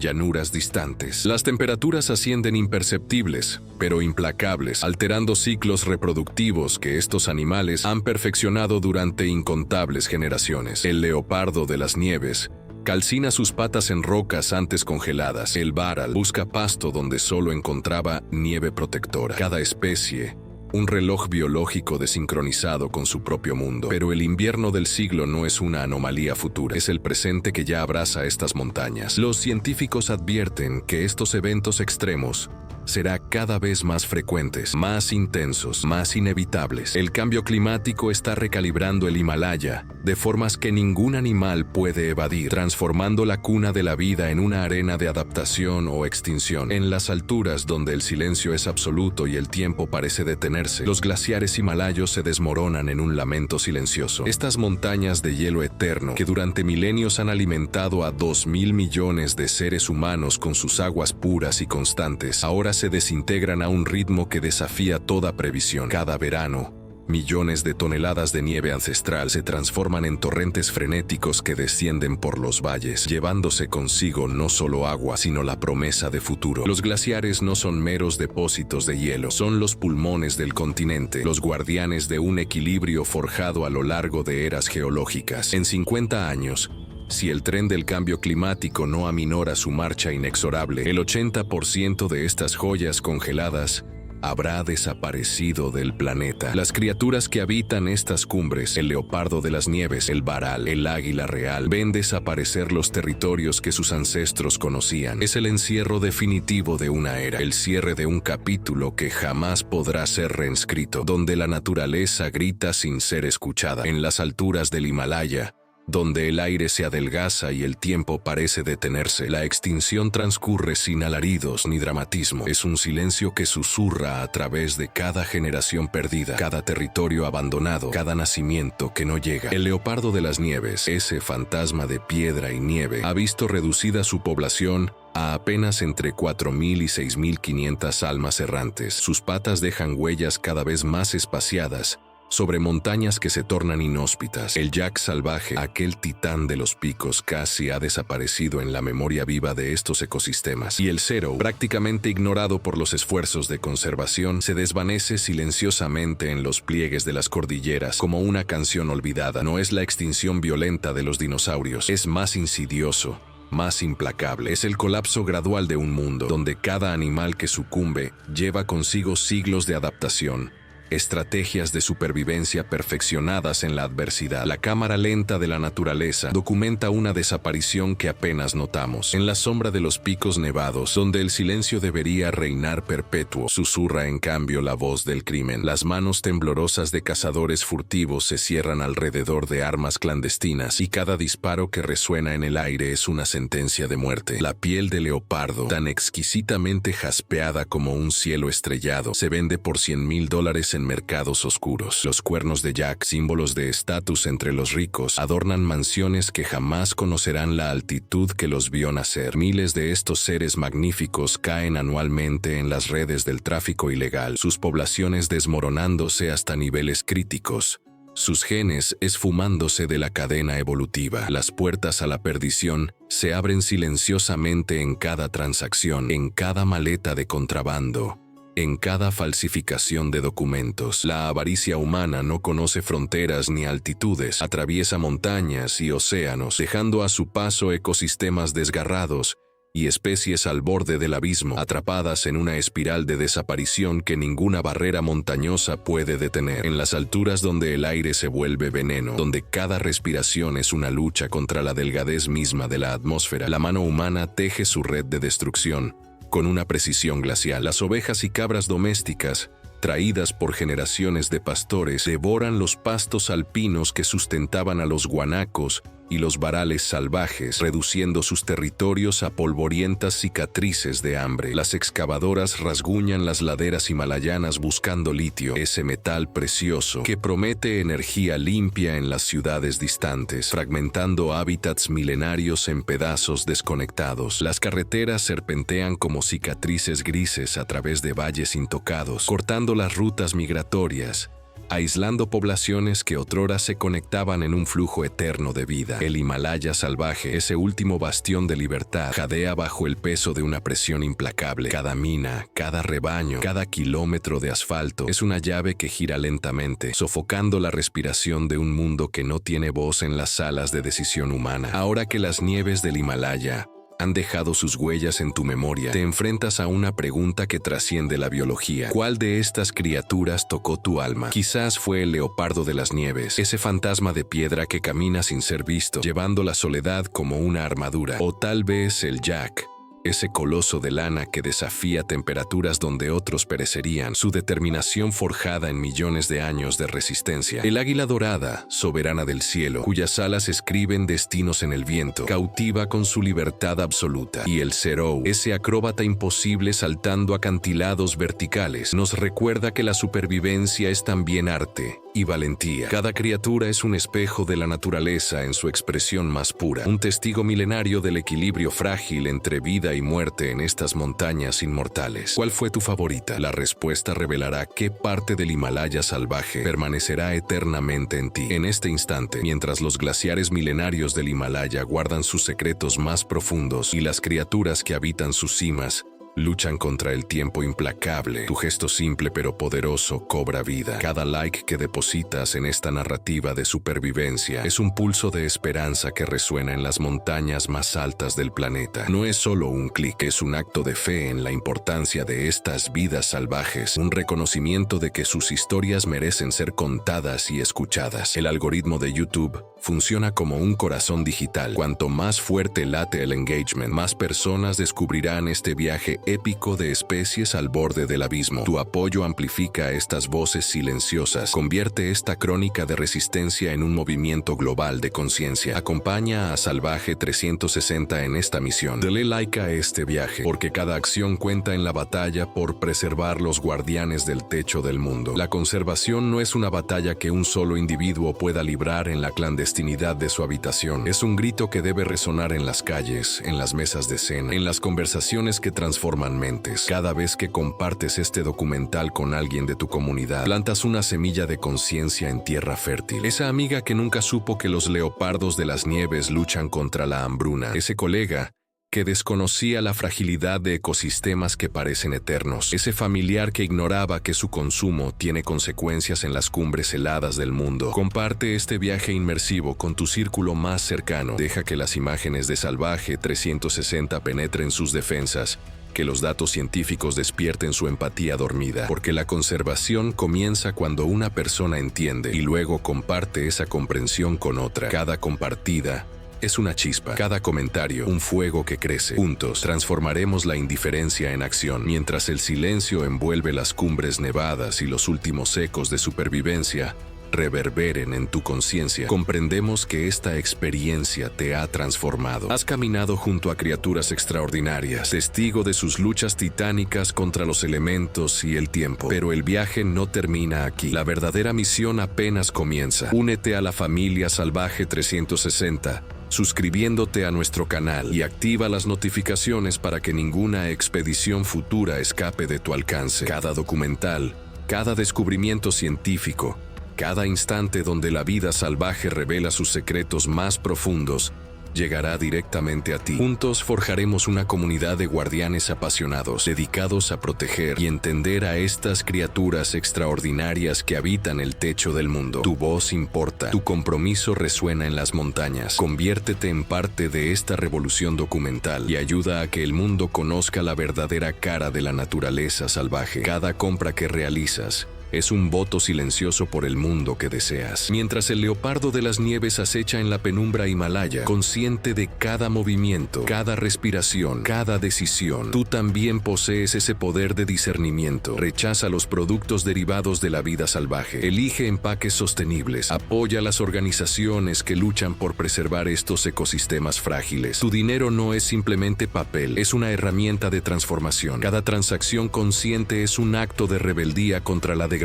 llanuras distantes. Las temperaturas ascienden imperceptibles, pero implacables, alterando ciclos reproductivos que estos animales han perfeccionado durante incontables generaciones. El leopardo de las nieves calcina sus patas en rocas antes congeladas. El varal busca pasto donde solo encontraba nieve protectora. Cada especie, un reloj biológico desincronizado con su propio mundo. Pero el invierno del siglo no es una anomalía futura, es el presente que ya abraza estas montañas. Los científicos advierten que estos eventos extremos será cada vez más frecuentes, más intensos, más inevitables. El cambio climático está recalibrando el Himalaya de formas que ningún animal puede evadir, transformando la cuna de la vida en una arena de adaptación o extinción. En las alturas donde el silencio es absoluto y el tiempo parece detenerse, los glaciares himalayos se desmoronan en un lamento silencioso. Estas montañas de hielo eterno, que durante milenios han alimentado a 2.000 millones de seres humanos con sus aguas puras y constantes, ahora se desintegran a un ritmo que desafía toda previsión. Cada verano, Millones de toneladas de nieve ancestral se transforman en torrentes frenéticos que descienden por los valles, llevándose consigo no solo agua, sino la promesa de futuro. Los glaciares no son meros depósitos de hielo, son los pulmones del continente, los guardianes de un equilibrio forjado a lo largo de eras geológicas. En 50 años, si el tren del cambio climático no aminora su marcha inexorable, el 80% de estas joyas congeladas habrá desaparecido del planeta. Las criaturas que habitan estas cumbres, el leopardo de las nieves, el varal, el águila real, ven desaparecer los territorios que sus ancestros conocían. Es el encierro definitivo de una era, el cierre de un capítulo que jamás podrá ser reescrito, donde la naturaleza grita sin ser escuchada. En las alturas del Himalaya, donde el aire se adelgaza y el tiempo parece detenerse, la extinción transcurre sin alaridos ni dramatismo. Es un silencio que susurra a través de cada generación perdida, cada territorio abandonado, cada nacimiento que no llega. El leopardo de las nieves, ese fantasma de piedra y nieve, ha visto reducida su población a apenas entre 4.000 y 6.500 almas errantes. Sus patas dejan huellas cada vez más espaciadas sobre montañas que se tornan inhóspitas. El yak salvaje, aquel titán de los picos, casi ha desaparecido en la memoria viva de estos ecosistemas. Y el cero, prácticamente ignorado por los esfuerzos de conservación, se desvanece silenciosamente en los pliegues de las cordilleras como una canción olvidada. No es la extinción violenta de los dinosaurios, es más insidioso, más implacable. Es el colapso gradual de un mundo, donde cada animal que sucumbe lleva consigo siglos de adaptación, estrategias de supervivencia perfeccionadas en la adversidad. La cámara lenta de la naturaleza documenta una desaparición que apenas notamos. En la sombra de los picos nevados, donde el silencio debería reinar perpetuo, susurra en cambio la voz del crimen. Las manos temblorosas de cazadores furtivos se cierran alrededor de armas clandestinas y cada disparo que resuena en el aire es una sentencia de muerte. La piel de leopardo, tan exquisitamente jaspeada como un cielo estrellado, se vende por $100,000 en mercados oscuros. Los cuernos de yak, símbolos de estatus entre los ricos, adornan mansiones que jamás conocerán la altitud que los vio nacer. Miles de estos seres magníficos caen anualmente en las redes del tráfico ilegal, sus poblaciones desmoronándose hasta niveles críticos, sus genes esfumándose de la cadena evolutiva. Las puertas a la perdición se abren silenciosamente en cada transacción, en cada maleta de contrabando, en cada falsificación de documentos. La avaricia humana no conoce fronteras ni altitudes, atraviesa montañas y océanos, dejando a su paso ecosistemas desgarrados y especies al borde del abismo, atrapadas en una espiral de desaparición que ninguna barrera montañosa puede detener. En las alturas donde el aire se vuelve veneno, donde cada respiración es una lucha contra la delgadez misma de la atmósfera, la mano humana teje su red de destrucción con una precisión glacial. Las ovejas y cabras domésticas, traídas por generaciones de pastores, devoran los pastos alpinos que sustentaban a los guanacos y los varales salvajes, reduciendo sus territorios a polvorientas cicatrices de hambre. Las excavadoras rasguñan las laderas himalayanas buscando litio, ese metal precioso que promete energía limpia en las ciudades distantes, fragmentando hábitats milenarios en pedazos desconectados. Las carreteras serpentean como cicatrices grises a través de valles intocados, cortando las rutas migratorias, aislando poblaciones que otrora se conectaban en un flujo eterno de vida. El Himalaya salvaje, ese último bastión de libertad, jadea bajo el peso de una presión implacable. Cada mina, cada rebaño, cada kilómetro de asfalto es una llave que gira lentamente, sofocando la respiración de un mundo que no tiene voz en las salas de decisión humana. Ahora que las nieves del Himalaya han dejado sus huellas en tu memoria, te enfrentas a una pregunta que trasciende la biología. ¿Cuál de estas criaturas tocó tu alma? Quizás fue el leopardo de las nieves, ese fantasma de piedra que camina sin ser visto, llevando la soledad como una armadura. O tal vez el yak, ese coloso de lana que desafía temperaturas donde otros perecerían, su determinación forjada en millones de años de resistencia. El águila dorada, soberana del cielo, cuyas alas escriben destinos en el viento, cautiva con su libertad absoluta. Y el cerou, ese acróbata imposible saltando acantilados verticales, nos recuerda que la supervivencia es también arte, y valentía. Cada criatura es un espejo de la naturaleza en su expresión más pura, un testigo milenario del equilibrio frágil entre vida y muerte en estas montañas inmortales. ¿Cuál fue tu favorita? La respuesta revelará qué parte del Himalaya salvaje permanecerá eternamente en ti. En este instante, mientras los glaciares milenarios del Himalaya guardan sus secretos más profundos y las criaturas que habitan sus cimas luchan contra el tiempo implacable, tu gesto simple pero poderoso cobra vida. Cada like que depositas en esta narrativa de supervivencia es un pulso de esperanza que resuena en las montañas más altas del planeta. No es solo un clic, es un acto de fe en la importancia de estas vidas salvajes, un reconocimiento de que sus historias merecen ser contadas y escuchadas. El algoritmo de YouTube funciona como un corazón digital. Cuanto más fuerte late el engagement, más personas descubrirán este viaje épico de especies al borde del abismo. Tu apoyo amplifica estas voces silenciosas, convierte esta crónica de resistencia en un movimiento global de conciencia. Acompaña a Salvaje 360 en esta misión. Dale like a este viaje, porque cada acción cuenta en la batalla por preservar los guardianes del techo del mundo. La conservación no es una batalla que un solo individuo pueda librar en la clandestinidad de su habitación. Es un grito que debe resonar en las calles, en las mesas de cena, en las conversaciones que transforman mentes. Cada vez que compartes este documental con alguien de tu comunidad, plantas una semilla de conciencia en tierra fértil. Esa amiga que nunca supo que los leopardos de las nieves luchan contra la hambruna. Ese colega que desconocía la fragilidad de ecosistemas que parecen eternos. Ese familiar que ignoraba que su consumo tiene consecuencias en las cumbres heladas del mundo. Comparte este viaje inmersivo con tu círculo más cercano. Deja que las imágenes de Salvaje 360 penetren sus defensas, que los datos científicos despierten su empatía dormida, porque la conservación comienza cuando una persona entiende y luego comparte esa comprensión con otra. Cada compartida es una chispa, cada comentario un fuego que crece. Juntos transformaremos la indiferencia en acción. Mientras el silencio envuelve las cumbres nevadas y los últimos ecos de supervivencia reverberen en tu conciencia, comprendemos que esta experiencia te ha transformado. Has caminado junto a criaturas extraordinarias, testigo de sus luchas titánicas contra los elementos y el tiempo. Pero el viaje no termina aquí. La verdadera misión apenas comienza. Únete a la familia Salvaje 360, suscribiéndote a nuestro canal y activa las notificaciones para que ninguna expedición futura escape de tu alcance. Cada documental, cada descubrimiento científico, cada instante donde la vida salvaje revela sus secretos más profundos, llegará directamente a ti. Juntos forjaremos una comunidad de guardianes apasionados, dedicados a proteger y entender a estas criaturas extraordinarias que habitan el techo del mundo. Tu voz importa, tu compromiso resuena en las montañas. Conviértete en parte de esta revolución documental y ayuda a que el mundo conozca la verdadera cara de la naturaleza salvaje. Cada compra que realizas es un voto silencioso por el mundo que deseas. Mientras el leopardo de las nieves acecha en la penumbra Himalaya, consciente de cada movimiento, cada respiración, cada decisión, tú también posees ese poder de discernimiento. Rechaza los productos derivados de la vida salvaje. Elige empaques sostenibles. Apoya las organizaciones que luchan por preservar estos ecosistemas frágiles. Tu dinero no es simplemente papel, es una herramienta de transformación. Cada transacción consciente es un acto de rebeldía contra la degradación.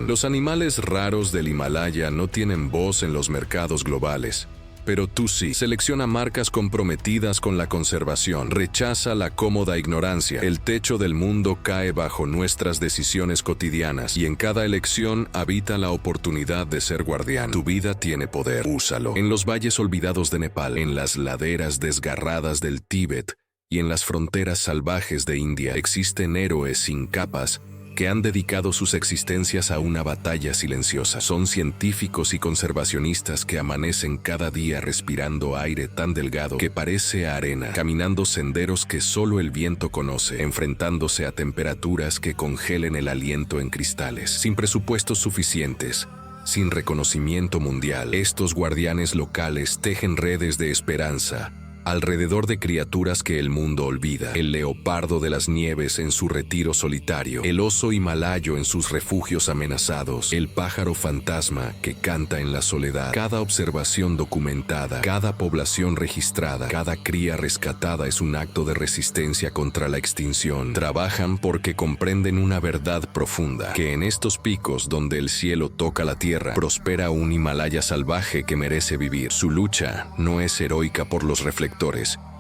Los animales raros del Himalaya no tienen voz en los mercados globales, pero tú sí. Selecciona marcas comprometidas con la conservación. Rechaza la cómoda ignorancia. El techo del mundo cae bajo nuestras decisiones cotidianas y en cada elección habita la oportunidad de ser guardián. Tu vida tiene poder. Úsalo. En los valles olvidados de Nepal, en las laderas desgarradas del Tíbet y en las fronteras salvajes de India existen héroes sin capas que han dedicado sus existencias a una batalla silenciosa. Son científicos y conservacionistas que amanecen cada día respirando aire tan delgado que parece arena, caminando senderos que solo el viento conoce, enfrentándose a temperaturas que congelen el aliento en cristales. Sin presupuestos suficientes, sin reconocimiento mundial, estos guardianes locales tejen redes de esperanza alrededor de criaturas que el mundo olvida. El leopardo de las nieves en su retiro solitario, el oso himalayo en sus refugios amenazados, el pájaro fantasma que canta en la soledad. Cada observación documentada, cada población registrada, cada cría rescatada es un acto de resistencia contra la extinción. Trabajan porque comprenden una verdad profunda, que en estos picos donde el cielo toca la tierra, prospera un Himalaya salvaje que merece vivir. Su lucha no es heroica por los reflectores,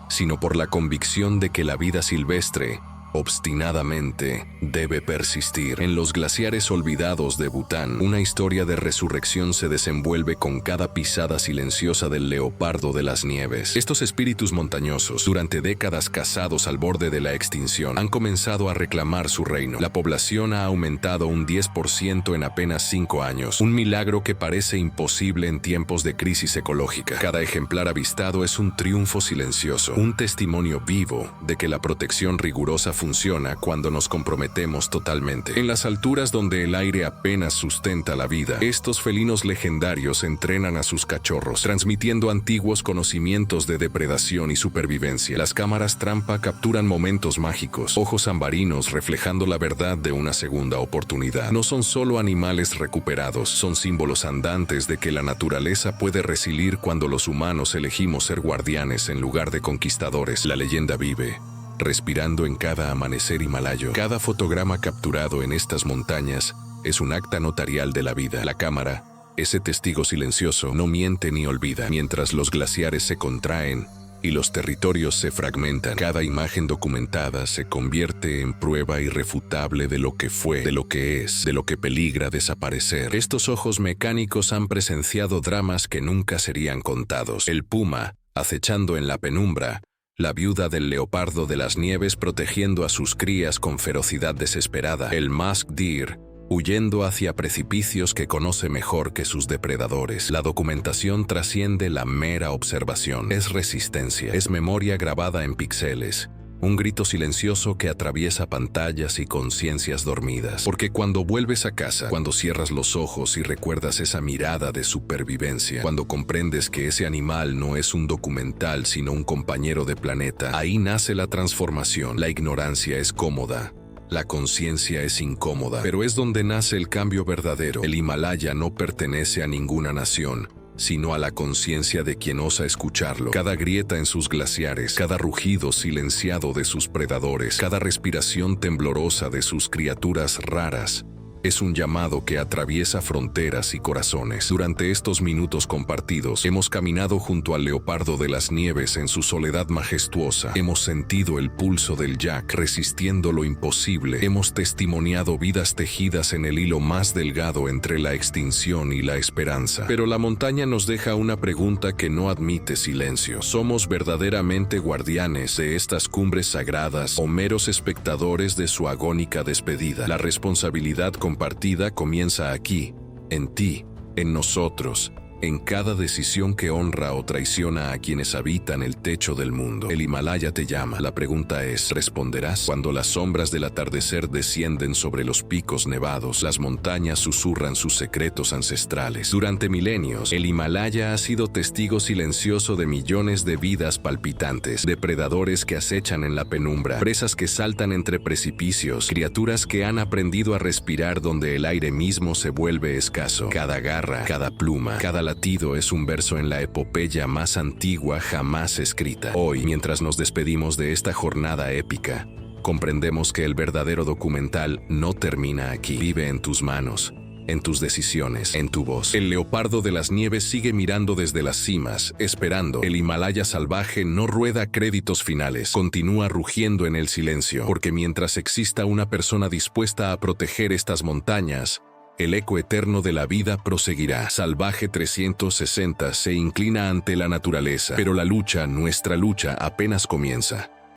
sino por la convicción de que la vida silvestre, obstinadamente, debe persistir. En los glaciares olvidados de Bután, una historia de resurrección se desenvuelve con cada pisada silenciosa del leopardo de las nieves. Estos espíritus montañosos, durante décadas cazados al borde de la extinción, han comenzado a reclamar su reino. La población ha aumentado un 10% en apenas 5 años, un milagro que parece imposible en tiempos de crisis ecológica. Cada ejemplar avistado es un triunfo silencioso, un testimonio vivo de que la protección rigurosa funciona cuando nos comprometemos totalmente. En las alturas donde el aire apenas sustenta la vida, estos felinos legendarios entrenan a sus cachorros, transmitiendo antiguos conocimientos de depredación y supervivencia. Las cámaras trampa capturan momentos mágicos, ojos ambarinos reflejando la verdad de una segunda oportunidad. No son solo animales recuperados, son símbolos andantes de que la naturaleza puede resiliar cuando los humanos elegimos ser guardianes en lugar de conquistadores. La leyenda vive, respirando en cada amanecer himalayo. Cada fotograma capturado en estas montañas es un acta notarial de la vida. La cámara, ese testigo silencioso, no miente ni olvida. Mientras los glaciares se contraen y los territorios se fragmentan, cada imagen documentada se convierte en prueba irrefutable de lo que fue, de lo que es, de lo que peligra desaparecer. Estos ojos mecánicos han presenciado dramas que nunca serían contados. El puma, acechando en la penumbra, la viuda del leopardo de las nieves protegiendo a sus crías con ferocidad desesperada, el musk deer, huyendo hacia precipicios que conoce mejor que sus depredadores. La documentación trasciende la mera observación. Es resistencia, es memoria grabada en píxeles. Un grito silencioso que atraviesa pantallas y conciencias dormidas. Porque cuando vuelves a casa, cuando cierras los ojos y recuerdas esa mirada de supervivencia, cuando comprendes que ese animal no es un documental sino un compañero de planeta, ahí nace la transformación. La ignorancia es cómoda, la conciencia es incómoda, pero es donde nace el cambio verdadero. El Himalaya no pertenece a ninguna nación, sino a la conciencia de quien osa escucharlo. Cada grieta en sus glaciares, cada rugido silenciado de sus predadores, cada respiración temblorosa de sus criaturas raras, es un llamado que atraviesa fronteras y corazones. Durante estos minutos compartidos, hemos caminado junto al leopardo de las nieves en su soledad majestuosa. Hemos sentido el pulso del yak resistiendo lo imposible. Hemos testimoniado vidas tejidas en el hilo más delgado entre la extinción y la esperanza. Pero la montaña nos deja una pregunta que no admite silencio. ¿Somos verdaderamente guardianes de estas cumbres sagradas o meros espectadores de su agónica despedida? La responsabilidad compartida comienza aquí, en ti, en nosotros, en cada decisión que honra o traiciona a quienes habitan el techo del mundo. El Himalaya te llama. La pregunta es, ¿responderás? Cuando las sombras del atardecer descienden sobre los picos nevados, las montañas susurran sus secretos ancestrales. Durante milenios, el Himalaya ha sido testigo silencioso de millones de vidas palpitantes, depredadores que acechan en la penumbra, presas que saltan entre precipicios, criaturas que han aprendido a respirar donde el aire mismo se vuelve escaso. Cada garra, cada pluma, cada latido es un verso en la epopeya más antigua jamás escrita. Hoy, mientras nos despedimos de esta jornada épica, comprendemos que el verdadero documental no termina aquí. Vive en tus manos, en tus decisiones, en tu voz. El leopardo de las nieves sigue mirando desde las cimas, esperando. El Himalaya salvaje no rueda créditos finales, continúa rugiendo en el silencio, porque mientras exista una persona dispuesta a proteger estas montañas, el eco eterno de la vida proseguirá. Salvaje 360 se inclina ante la naturaleza, pero la lucha, nuestra lucha, apenas comienza.